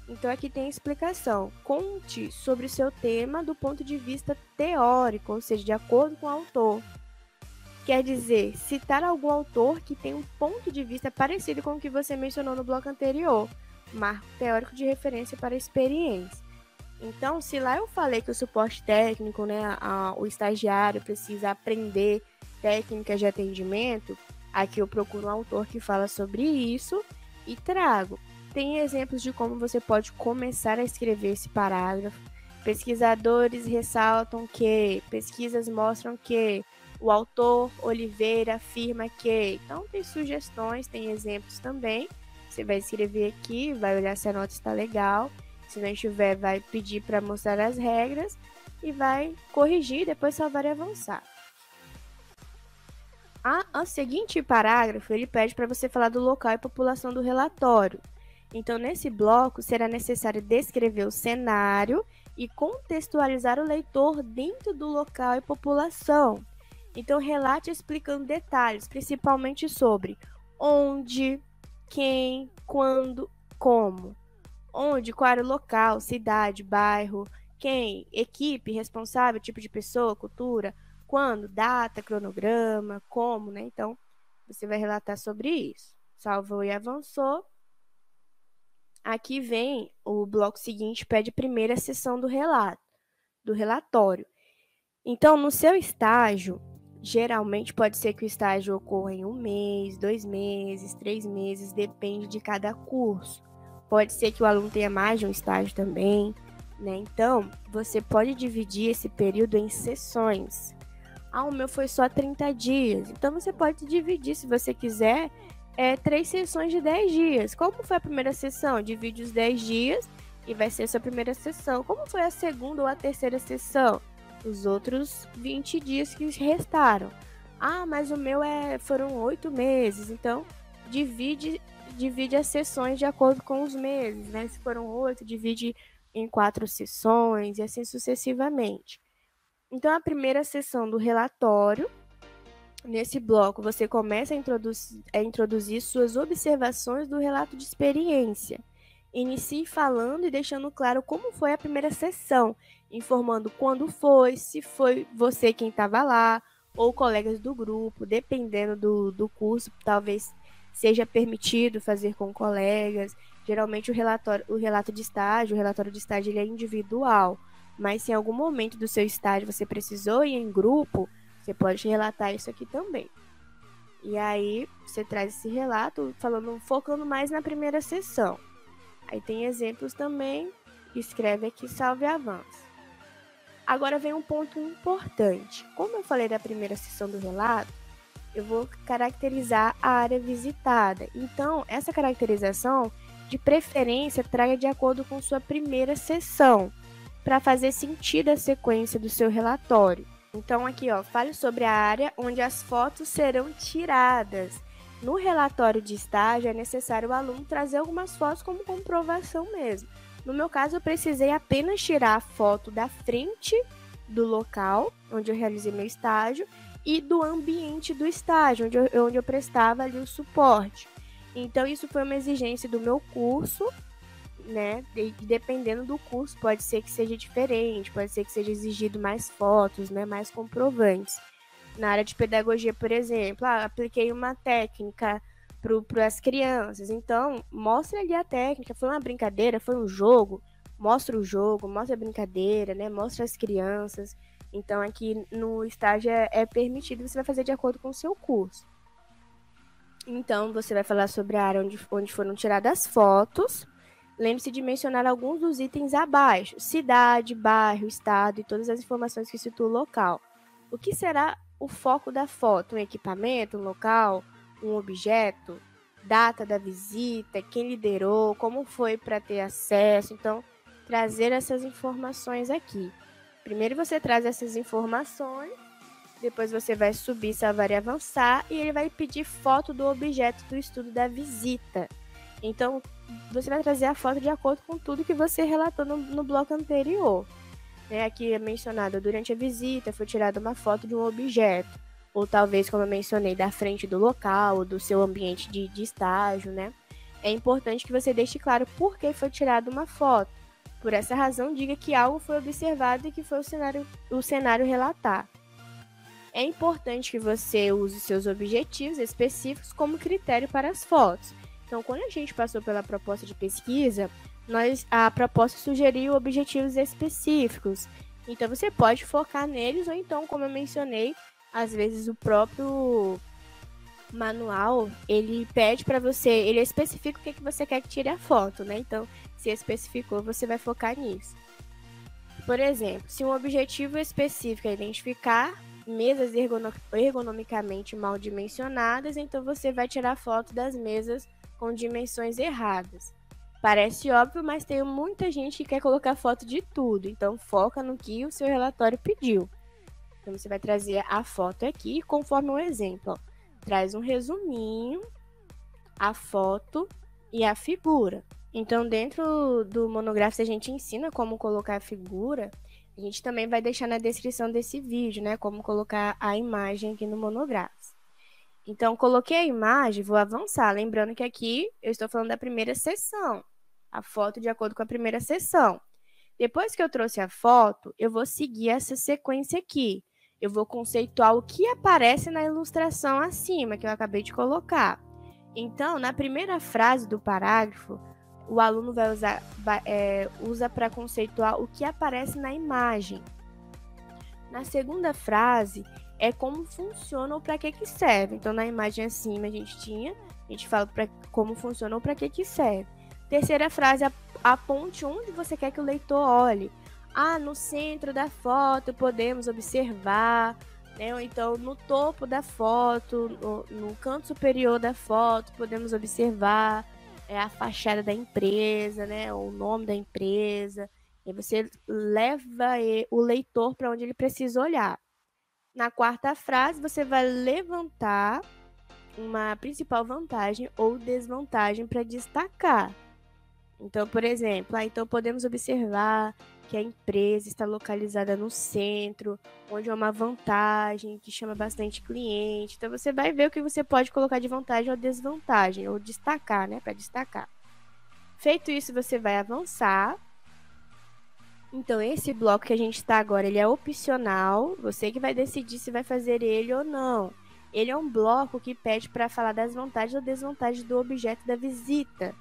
Então aqui tem a explicação. Conte sobre o seu tema do ponto de vista teórico, ou seja, de acordo com o autor. Quer dizer, citar algum autor que tem um ponto de vista parecido com o que você mencionou no bloco anterior. Marco teórico de referência para a experiência. Então, se lá eu falei que o suporte técnico, né, o estagiário precisa aprender técnicas de atendimento, aqui eu procuro um autor que fala sobre isso e trago. Tem exemplos de como você pode começar a escrever esse parágrafo. Pesquisadores ressaltam que, pesquisas mostram que, o autor Oliveira afirma que. Então, tem sugestões, tem exemplos também. Você vai escrever aqui, vai olhar se a nota está legal. Se não estiver, vai pedir para mostrar as regras e vai corrigir, depois salvar e avançar. O seguinte parágrafo, ele pede para você falar do local e população do relatório. Então, nesse bloco, será necessário descrever o cenário e contextualizar o leitor dentro do local e população. Então, relate explicando detalhes, principalmente sobre onde, quem, quando, como. Onde, qual era o local, cidade, bairro, quem, equipe, responsável, tipo de pessoa, cultura, quando, data, cronograma, como, né? Então, você vai relatar sobre isso. Salvou e avançou. Aqui vem o bloco seguinte, pede a primeira sessão do relatório. Então, no seu estágio, geralmente pode ser que o estágio ocorra em 1 mês, 2 meses, 3 meses, depende de cada curso. Pode ser que o aluno tenha mais de um estágio também, né? Então, você pode dividir esse período em sessões. O meu foi só 30 dias. Então, você pode dividir, se você quiser, 3 sessões de 10 dias. Como foi a primeira sessão? Divide os 10 dias e vai ser a sua primeira sessão. Como foi a segunda ou a terceira sessão? Os outros 20 dias que restaram. Mas o meu foram 8 meses. Então, divide as sessões de acordo com os meses, né? Se foram 8, divide em 4 sessões e assim sucessivamente. Então, a primeira sessão do relatório, nesse bloco, você começa a introduzir suas observações do relato de experiência. Inicie falando e deixando claro como foi a primeira sessão, informando quando foi, se foi você quem estava lá, ou colegas do grupo, dependendo do curso, talvez seja permitido fazer com colegas. Geralmente o relatório de estágio ele é individual, mas se em algum momento do seu estágio você precisou ir em grupo, você pode relatar isso aqui também. E aí você traz esse relato focando mais na primeira sessão. Aí tem exemplos também, escreve aqui, salve e avança. Agora vem um ponto importante. Como eu falei da primeira sessão do relato, eu vou caracterizar a área visitada. Então, essa caracterização, de preferência, traga de acordo com sua primeira sessão, para fazer sentido a sequência do seu relatório. Então, aqui, ó, fale sobre a área onde as fotos serão tiradas. No relatório de estágio, é necessário o aluno trazer algumas fotos como comprovação mesmo. No meu caso, eu precisei apenas tirar a foto da frente do local onde eu realizei meu estágio e do ambiente do estágio, onde eu prestava ali o suporte. Então, isso foi uma exigência do meu curso, né? E dependendo do curso, pode ser que seja diferente, pode ser que seja exigido mais fotos, né? Mais comprovantes. Na área de pedagogia, por exemplo, apliquei uma técnica para as crianças. Então, mostra ali a técnica. Foi uma brincadeira, foi um jogo. Mostra o jogo, mostra a brincadeira, né? Mostra as crianças. Então, aqui no estágio é permitido, você vai fazer de acordo com o seu curso. Então, você vai falar sobre a área onde foram tiradas fotos. Lembre-se de mencionar alguns dos itens abaixo: cidade, bairro, estado e todas as informações que situam o local. O que será o foco da foto? Um equipamento, um local, um objeto, data da visita, quem liderou, como foi para ter acesso. Então, trazer essas informações aqui. Primeiro você traz essas informações, depois você vai subir, salvar e avançar, e ele vai pedir foto do objeto do estudo da visita. Então, você vai trazer a foto de acordo com tudo que você relatou no bloco anterior. Aqui é mencionado, durante a visita foi tirada uma foto de um objeto, ou talvez, como eu mencionei, da frente do local, ou do seu ambiente de estágio, né? É importante que você deixe claro por que foi tirada uma foto. Por essa razão, diga que algo foi observado e que foi o cenário relatar. É importante que você use seus objetivos específicos como critério para as fotos. Então, quando a gente passou pela proposta de pesquisa, a proposta sugeriu objetivos específicos. Então, você pode focar neles, ou então, como eu mencionei, às vezes o próprio manual, ele pede para você, ele especifica o que você quer que tire a foto, né? Então, se especificou, você vai focar nisso. Por exemplo, se um objetivo específico é identificar mesas ergonomicamente mal dimensionadas, então você vai tirar foto das mesas com dimensões erradas. Parece óbvio, mas tem muita gente que quer colocar foto de tudo, então foca no que o seu relatório pediu. Então você vai trazer a foto aqui, conforme um exemplo. Ó. Traz um resuminho, a foto e a figura. Então, dentro do monográfico, a gente ensina como colocar a figura. A gente também vai deixar na descrição desse vídeo, né? Como colocar a imagem aqui no monográfico. Então, coloquei a imagem, vou avançar. Lembrando que aqui eu estou falando da primeira seção. A foto de acordo com a primeira seção. Depois que eu trouxe a foto, eu vou seguir essa sequência aqui. Eu vou conceituar o que aparece na ilustração acima, que eu acabei de colocar. Então, na primeira frase do parágrafo, o aluno vai usa para conceituar o que aparece na imagem. Na segunda frase, é como funciona ou para que serve. Então, na imagem acima, a gente fala como funciona ou para que serve. Terceira frase, aponte onde você quer que o leitor olhe. No centro da foto podemos observar, né? Ou então no topo da foto, no canto superior da foto, podemos observar a fachada da empresa, né? O nome da empresa. E você leva o leitor para onde ele precisa olhar. Na quarta frase, você vai levantar uma principal vantagem ou desvantagem para destacar. Então, por exemplo, então podemos observar que a empresa está localizada no centro, onde é uma vantagem que chama bastante cliente. Então, você vai ver o que você pode colocar de vantagem ou desvantagem, ou destacar, né? Para destacar. Feito isso, você vai avançar. Então, esse bloco que a gente está agora, ele é opcional. Você que vai decidir se vai fazer ele ou não. Ele é um bloco que pede para falar das vantagens ou desvantagens do objeto da visita.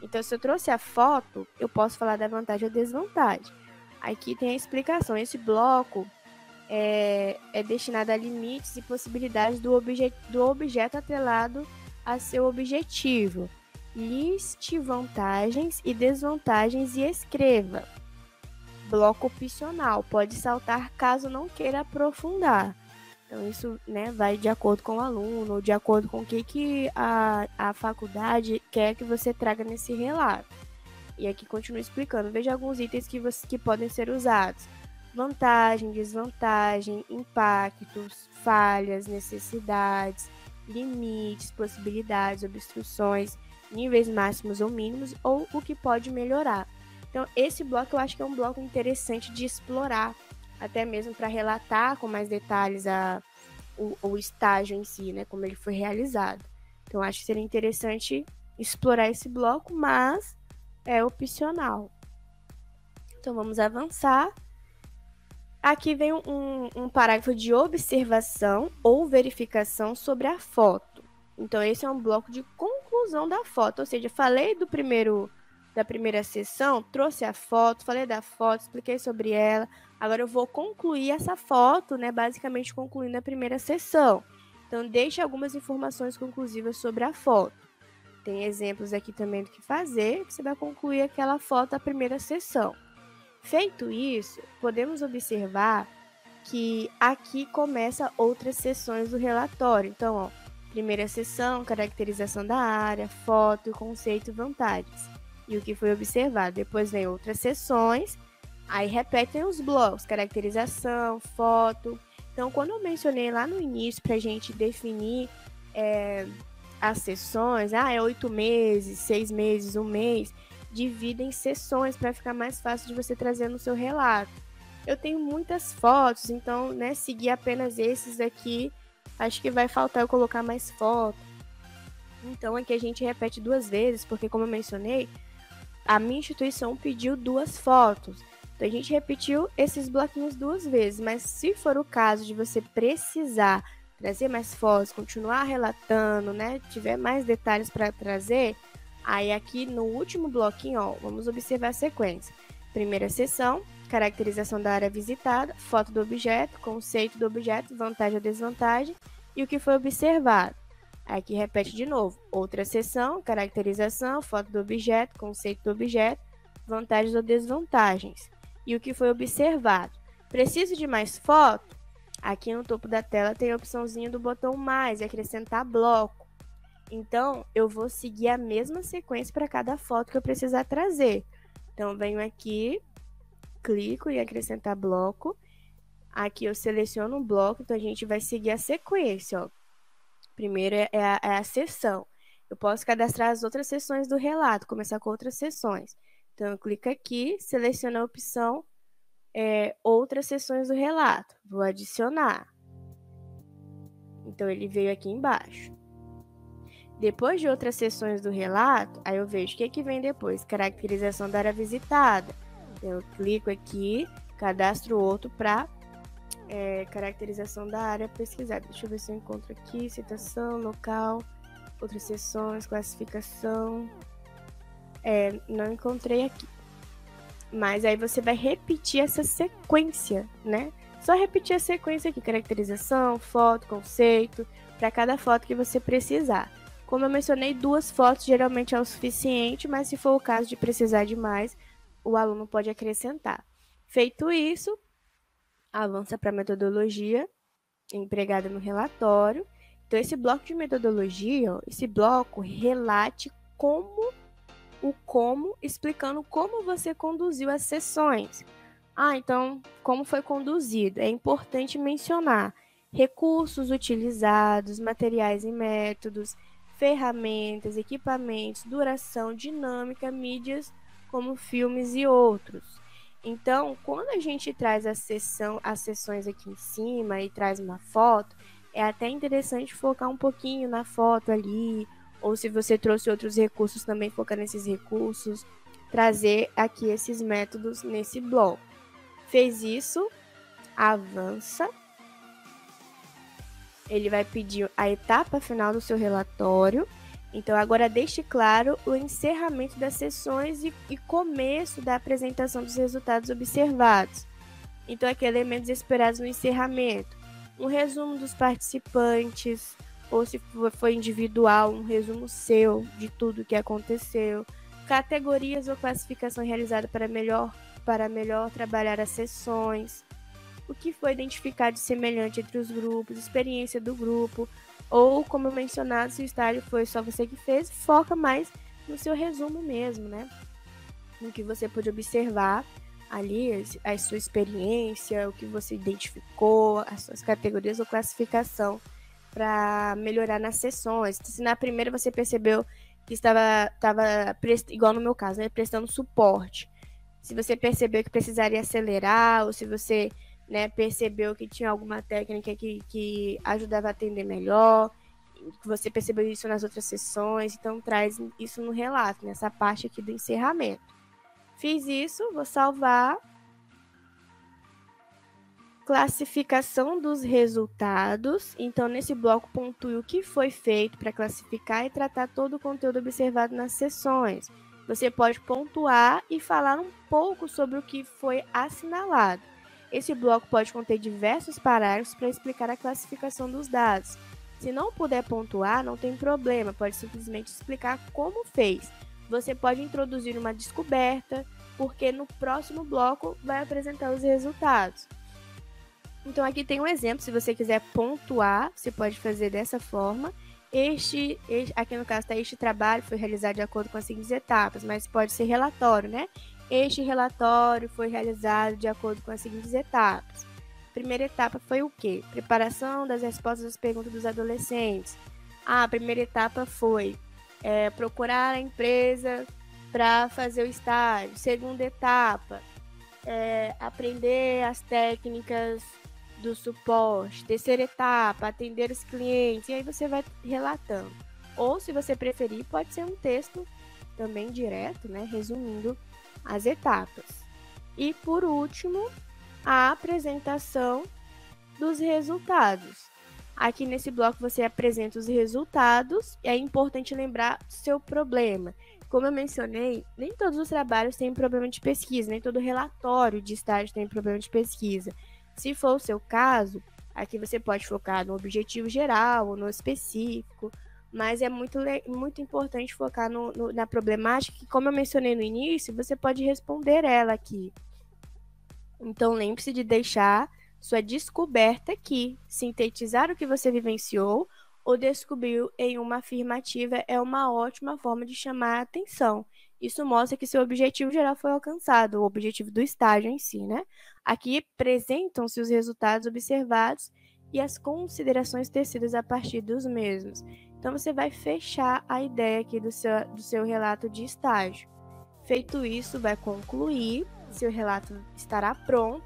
Então, se eu trouxe a foto, eu posso falar da vantagem ou desvantagem. Aqui tem a explicação. Esse bloco é destinado a limites e possibilidades do objeto atrelado a seu objetivo. Liste vantagens e desvantagens e escreva. Bloco opcional. Pode saltar caso não queira aprofundar. Então, isso, né, vai de acordo com o aluno, ou de acordo com o que a faculdade quer que você traga nesse relato. E aqui continua explicando. Veja alguns itens que podem ser usados. vantagem, desvantagem, impactos, falhas, necessidades, limites, possibilidades, obstruções, níveis máximos ou mínimos, ou o que pode melhorar. Então, esse bloco eu acho que é um bloco interessante de explorar, até mesmo para relatar com mais detalhes o estágio em si, né, como ele foi realizado. Então, acho que seria interessante explorar esse bloco, mas é opcional. Então, vamos avançar. Aqui vem um parágrafo de observação ou verificação sobre a foto. Então, esse é um bloco de conclusão da foto, ou seja, falei da primeira sessão, trouxe a foto, falei da foto, expliquei sobre ela. Agora eu vou concluir essa foto, né, basicamente concluindo a primeira sessão. Então, deixe algumas informações conclusivas sobre a foto. Tem exemplos aqui também do que fazer, que você vai concluir aquela foto da primeira sessão. Feito isso, podemos observar que aqui começa outras sessões do relatório. Então, ó, primeira sessão, caracterização da área, foto, conceito e vantagens. E o que foi observado. Depois vem outras sessões, aí repetem os blocos, caracterização, foto. Então, quando eu mencionei lá no início para a gente definir as sessões, é 8 meses, 6 meses, 1 mês, divida em sessões para ficar mais fácil de você trazer no seu relato. Eu tenho muitas fotos, então, né, seguir apenas esses aqui, acho que vai faltar eu colocar mais fotos. Então, aqui a gente repete 2 vezes, porque como eu mencionei, a minha instituição pediu 2 fotos. Então, a gente repetiu esses bloquinhos 2 vezes, mas se for o caso de você precisar trazer mais fotos, continuar relatando, né, tiver mais detalhes para trazer, aí aqui no último bloquinho, ó, vamos observar a sequência. Primeira sessão, caracterização da área visitada, foto do objeto, conceito do objeto, vantagem ou desvantagem e o que foi observado. Aqui repete de novo. Outra sessão, caracterização, foto do objeto, conceito do objeto, vantagens ou desvantagens e o que foi observado. Preciso de mais foto? Aqui no topo da tela tem a opçãozinha do botão mais e acrescentar bloco. Então, eu vou seguir a mesma sequência para cada foto que eu precisar trazer. Então, eu venho aqui, clico em acrescentar bloco. Aqui eu seleciono um bloco, então a gente vai seguir a sequência, ó. Primeiro é a sessão. Eu posso cadastrar as outras sessões do relato, começar com outras sessões. Então, eu clico aqui, seleciono a opção outras sessões do relato. Vou adicionar. Então, ele veio aqui embaixo. Depois de outras sessões do relato, aí eu vejo o que vem depois. Caracterização da área visitada. Então, eu clico aqui, cadastro outro para caracterização da área pesquisada. Deixa eu ver se eu encontro aqui. Citação, local, outras sessões, classificação. Não encontrei aqui. Mas aí você vai repetir essa sequência, né? Só repetir a sequência aqui. Caracterização, foto, conceito, para cada foto que você precisar. Como eu mencionei, 2 fotos geralmente é o suficiente, mas se for o caso de precisar de mais, o aluno pode acrescentar. Feito isso, avança para a metodologia empregada no relatório. Então, esse bloco de metodologia, ó, esse bloco relate explicando como você conduziu as sessões. Então, como foi conduzido? É importante mencionar recursos utilizados, materiais e métodos, ferramentas, equipamentos, duração, dinâmica, mídias como filmes e outros. Então, quando a gente traz as sessões aqui em cima e traz uma foto, é até interessante focar um pouquinho na foto ali, ou se você trouxe outros recursos, também focar nesses recursos, trazer aqui esses métodos nesse bloco. Fez isso, avança. Ele vai pedir a etapa final do seu relatório. Então, agora deixe claro o encerramento das sessões e começo da apresentação dos resultados observados. Então, aqui elementos esperados no encerramento. Um resumo dos participantes, ou se for individual, um resumo seu de tudo que aconteceu. Categorias ou classificação realizada para melhor trabalhar as sessões. O que foi identificado de semelhante entre os grupos, experiência do grupo, ou, como mencionado, se o estágio foi só você que fez, foca mais no seu resumo mesmo, né? No que você pôde observar ali a sua experiência, o que você identificou, as suas categorias ou classificação para melhorar nas sessões. Se na primeira você percebeu que estava igual no meu caso, né, prestando suporte. Se você percebeu que precisaria acelerar, ou se você, né, percebeu que tinha alguma técnica que ajudava a atender melhor, que você percebeu isso nas outras sessões, então traz isso no relato, nessa parte aqui do encerramento. Fiz isso, vou salvar. Classificação dos resultados. Então, nesse bloco, pontue o que foi feito para classificar e tratar todo o conteúdo observado nas sessões. Você pode pontuar e falar um pouco sobre o que foi assinalado. Esse bloco pode conter diversos parágrafos para explicar a classificação dos dados. Se não puder pontuar, não tem problema, pode simplesmente explicar como fez. Você pode introduzir uma descoberta, porque no próximo bloco vai apresentar os resultados. Então, aqui tem um exemplo, se você quiser pontuar, você pode fazer dessa forma. Aqui no caso, este trabalho foi realizado de acordo com as seguintes etapas, mas pode ser relatório, né? Este relatório foi realizado de acordo com as seguintes etapas. Primeira etapa foi o quê? Preparação das respostas às perguntas dos adolescentes. A primeira etapa foi procurar a empresa para fazer o estágio. Segunda etapa, aprender as técnicas do suporte. Terceira etapa, atender os clientes. E aí você vai relatando. Ou, se você preferir, pode ser um texto também direto, né, resumindo as etapas. E, por último, a apresentação dos resultados. Aqui nesse bloco você apresenta os resultados. E é importante lembrar do seu problema. Como eu mencionei, nem todos os trabalhos têm problema de pesquisa, nem todo relatório de estágio tem problema de pesquisa. Se for o seu caso, aqui você pode focar no objetivo geral ou no específico, mas é muito importante focar na problemática, que, como eu mencionei no início, você pode responder ela aqui. Então, lembre-se de deixar sua descoberta aqui. Sintetizar o que você vivenciou ou descobriu em uma afirmativa é uma ótima forma de chamar a atenção. Isso mostra que seu objetivo geral foi alcançado, o objetivo do estágio em si, né? Aqui apresentam-se os resultados observados e as considerações tecidas a partir dos mesmos. Então, você vai fechar a ideia aqui do seu relato de estágio. Feito isso, vai concluir, seu relato estará pronto.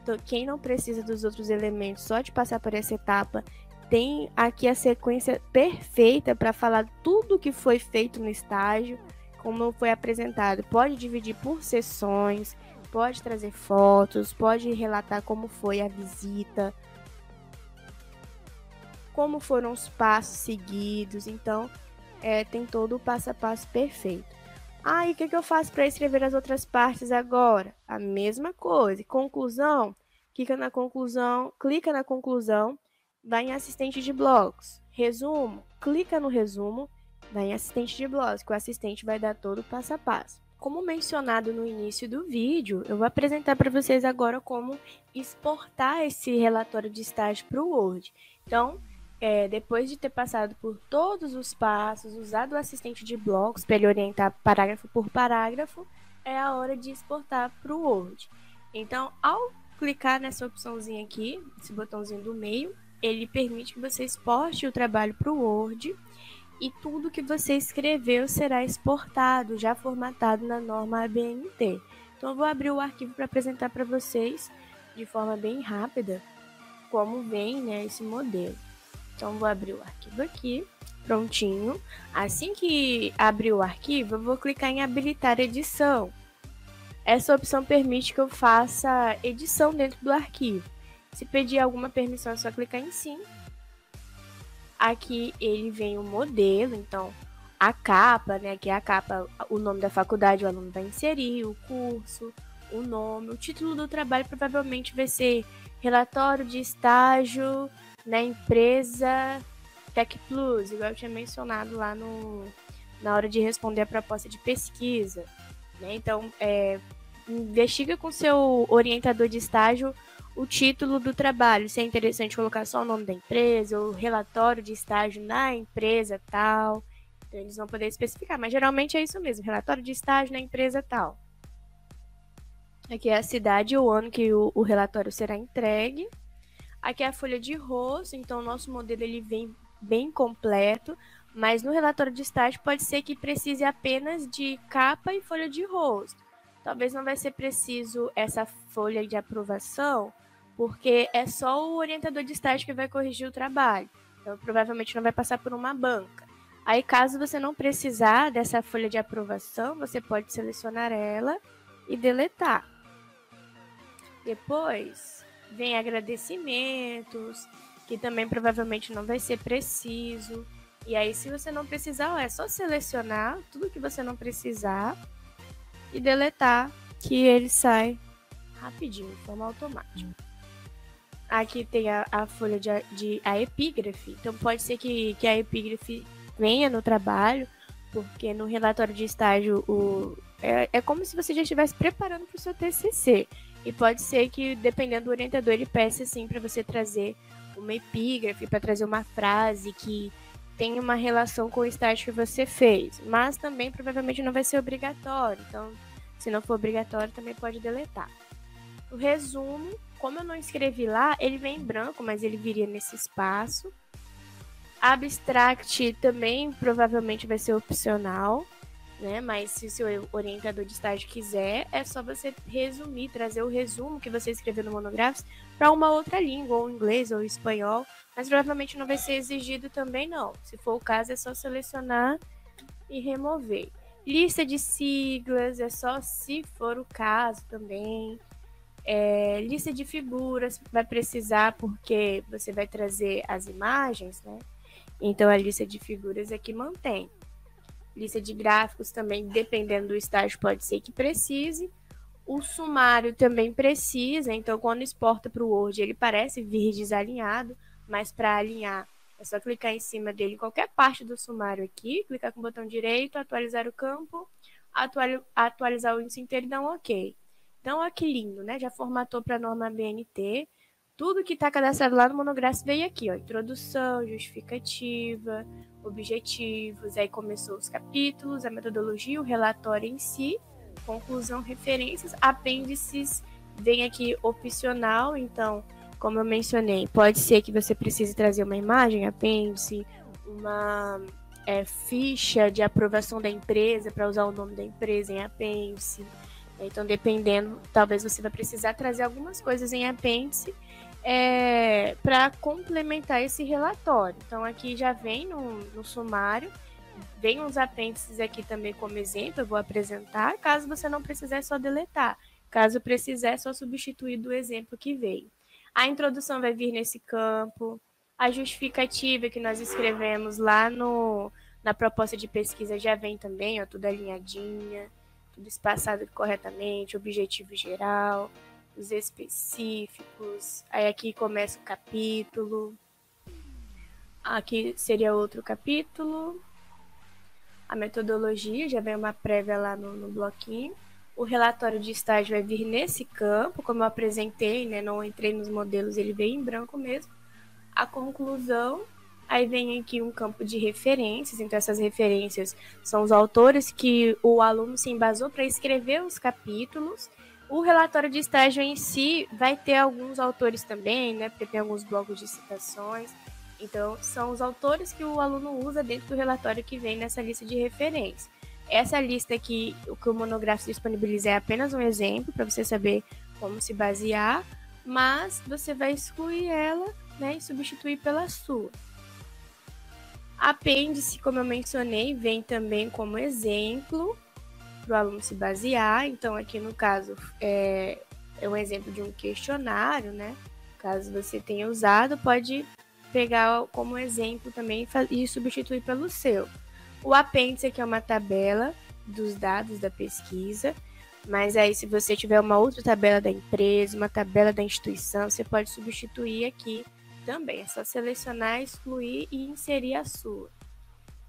Então, quem não precisa dos outros elementos, só de passar por essa etapa, tem aqui a sequência perfeita para falar tudo o que foi feito no estágio, como foi apresentado. Pode dividir por sessões, pode trazer fotos, pode relatar como foi a visita, como foram os passos seguidos. Então, tem todo o passo a passo perfeito. E o que eu faço para escrever as outras partes agora? A mesma coisa. Conclusão, clica na conclusão, vai em assistente de blocos. Resumo, clica no resumo, vai em assistente de blocos, que o assistente vai dar todo o passo a passo. Como mencionado no início do vídeo, eu vou apresentar para vocês agora como exportar esse relatório de estágio para o Word. Então, depois de ter passado por todos os passos, usado o assistente de blocos para ele orientar parágrafo por parágrafo, é a hora de exportar para o Word. Então, ao clicar nessa opçãozinha aqui, esse botãozinho do meio, ele permite que você exporte o trabalho para o Word e tudo que você escreveu será exportado, já formatado na norma ABNT. Então, eu vou abrir o arquivo para apresentar para vocês de forma bem rápida como vem, né, esse modelo. Então, vou abrir o arquivo aqui, prontinho. Assim que abrir o arquivo, eu vou clicar em habilitar edição. Essa opção permite que eu faça edição dentro do arquivo. Se pedir alguma permissão, é só clicar em sim. Aqui ele vem o modelo, então a capa, né, que é a capa, o nome da faculdade o aluno vai inserir, o curso, o nome, o título do trabalho provavelmente vai ser relatório de estágio na empresa Tech Plus, igual eu tinha mencionado lá na hora de responder a proposta de pesquisa, né? Então, investiga com seu orientador de estágio o título do trabalho, se é interessante colocar só o nome da empresa, ou relatório de estágio na empresa tal. Então, eles vão poder especificar, mas geralmente é isso mesmo, relatório de estágio na empresa tal. Aqui é a cidade e o ano que o relatório será entregue. Aqui é a folha de rosto, então o nosso modelo ele vem bem completo, mas no relatório de estágio pode ser que precise apenas de capa e folha de rosto. Talvez não vai ser preciso essa folha de aprovação, porque é só o orientador de estágio que vai corrigir o trabalho. Então, provavelmente não vai passar por uma banca. Aí, caso você não precisar dessa folha de aprovação, você pode selecionar ela e deletar. Depois vem agradecimentos, que também provavelmente não vai ser preciso. E aí, se você não precisar, é só selecionar tudo que você não precisar e deletar, que ele sai rapidinho, de forma automática. Aqui tem a folha a epígrafe. Então, pode ser que a epígrafe venha no trabalho, porque no relatório de estágio é como se você já estivesse preparando para o seu TCC. E pode ser que, dependendo do orientador, ele peça assim para você trazer uma epígrafe, para trazer uma frase que tem uma relação com o estágio que você fez. Mas também provavelmente não vai ser obrigatório. Então, se não for obrigatório, também pode deletar. O resumo, como eu não escrevi lá, ele vem em branco, mas ele viria nesse espaço. Abstract também provavelmente vai ser opcional, né? Mas se o seu orientador de estágio quiser, é só você resumir, trazer o resumo que você escreveu no Monográficos para uma outra língua, ou inglês ou espanhol, mas provavelmente não vai ser exigido também não. Se for o caso, é só selecionar e remover. Lista de siglas, é só se for o caso também. Lista de figuras vai precisar porque você vai trazer as imagens, né? Então a lista de figuras é que mantém. Lista de gráficos também, dependendo do estágio, pode ser que precise. O sumário também precisa, então quando exporta para o Word, ele parece vir desalinhado, mas para alinhar é só clicar em cima dele em qualquer parte do sumário aqui, clicar com o botão direito, atualizar o campo, atualizar o índice inteiro e dar um OK. Então, olha que lindo, né? Já formatou para a norma BNT. Tudo que está cadastrado lá no Monográfico veio aqui, ó. Introdução, justificativa, objetivos, aí começou os capítulos, a metodologia, o relatório em si, conclusão, referências, apêndices, vem aqui opcional, então, como eu mencionei, pode ser que você precise trazer uma imagem, apêndice, uma ficha de aprovação da empresa, para usar o nome da empresa em apêndice. Então, dependendo, talvez você vai precisar trazer algumas coisas em apêndice para complementar esse relatório. Então, aqui já vem no sumário, vem uns apêndices aqui também como exemplo, eu vou apresentar. Caso você não precisar, é só deletar. Caso precisar, é só substituir do exemplo que veio. A introdução vai vir nesse campo. A justificativa que nós escrevemos lá na proposta de pesquisa já vem também, ó, tudo alinhadinha, tudo espaçado corretamente, objetivo geral, os específicos. Aí aqui começa o capítulo. Aqui seria outro capítulo. A metodologia, já vem uma prévia lá no bloquinho. O relatório de estágio vai vir nesse campo, como eu apresentei, né? Não entrei nos modelos, ele veio em branco mesmo. A conclusão, aí vem aqui um campo de referências, então essas referências são os autores que o aluno se embasou para escrever os capítulos. O relatório de estágio em si vai ter alguns autores também, né? Porque tem alguns blocos de citações. Então, são os autores que o aluno usa dentro do relatório que vem nessa lista de referência. Essa lista aqui, o que o monográfico disponibiliza é apenas um exemplo para você saber como se basear, mas você vai excluir ela, né, e substituir pela sua. Apêndice, como eu mencionei, vem também como exemplo para o aluno se basear. Então, aqui no caso, é um exemplo de um questionário, né? Caso você tenha usado, pode pegar como exemplo também e substituir pelo seu. O apêndice aqui é uma tabela dos dados da pesquisa, mas aí se você tiver uma outra tabela da empresa, uma tabela da instituição, você pode substituir aqui também. É só selecionar, excluir e inserir a sua.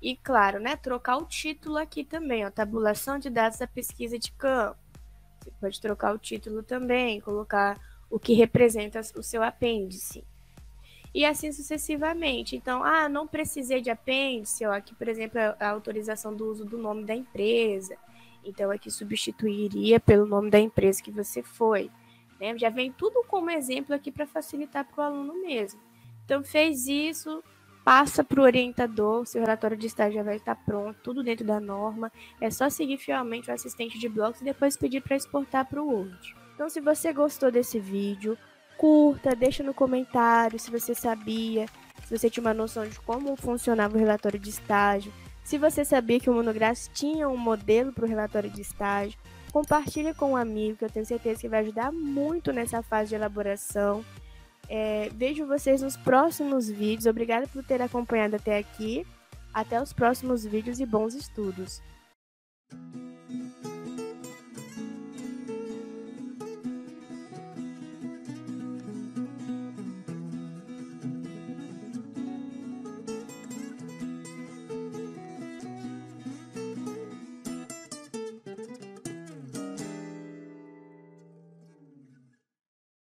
E claro, né, trocar o título aqui também, ó, tabulação de dados da pesquisa de campo. Você pode trocar o título também, colocar o que representa o seu apêndice. E assim sucessivamente. Então, não precisei de apêndice, ó, aqui, por exemplo, a autorização do uso do nome da empresa. Então, aqui substituiria pelo nome da empresa que você foi. Né? Já vem tudo como exemplo aqui para facilitar para o aluno mesmo. Então, fez isso, passa para o orientador, seu relatório de estágio já vai estar pronto, tudo dentro da norma. É só seguir fielmente o assistente de blocos e depois pedir para exportar para o Word. Então, se você gostou desse vídeo, curta, deixa no comentário se você sabia, se você tinha uma noção de como funcionava o relatório de estágio, se você sabia que o Monográfico tinha um modelo para o relatório de estágio. Compartilhe com um amigo, que eu tenho certeza que vai ajudar muito nessa fase de elaboração. Vejo vocês nos próximos vídeos. Obrigada por ter acompanhado até aqui. Até os próximos vídeos e bons estudos.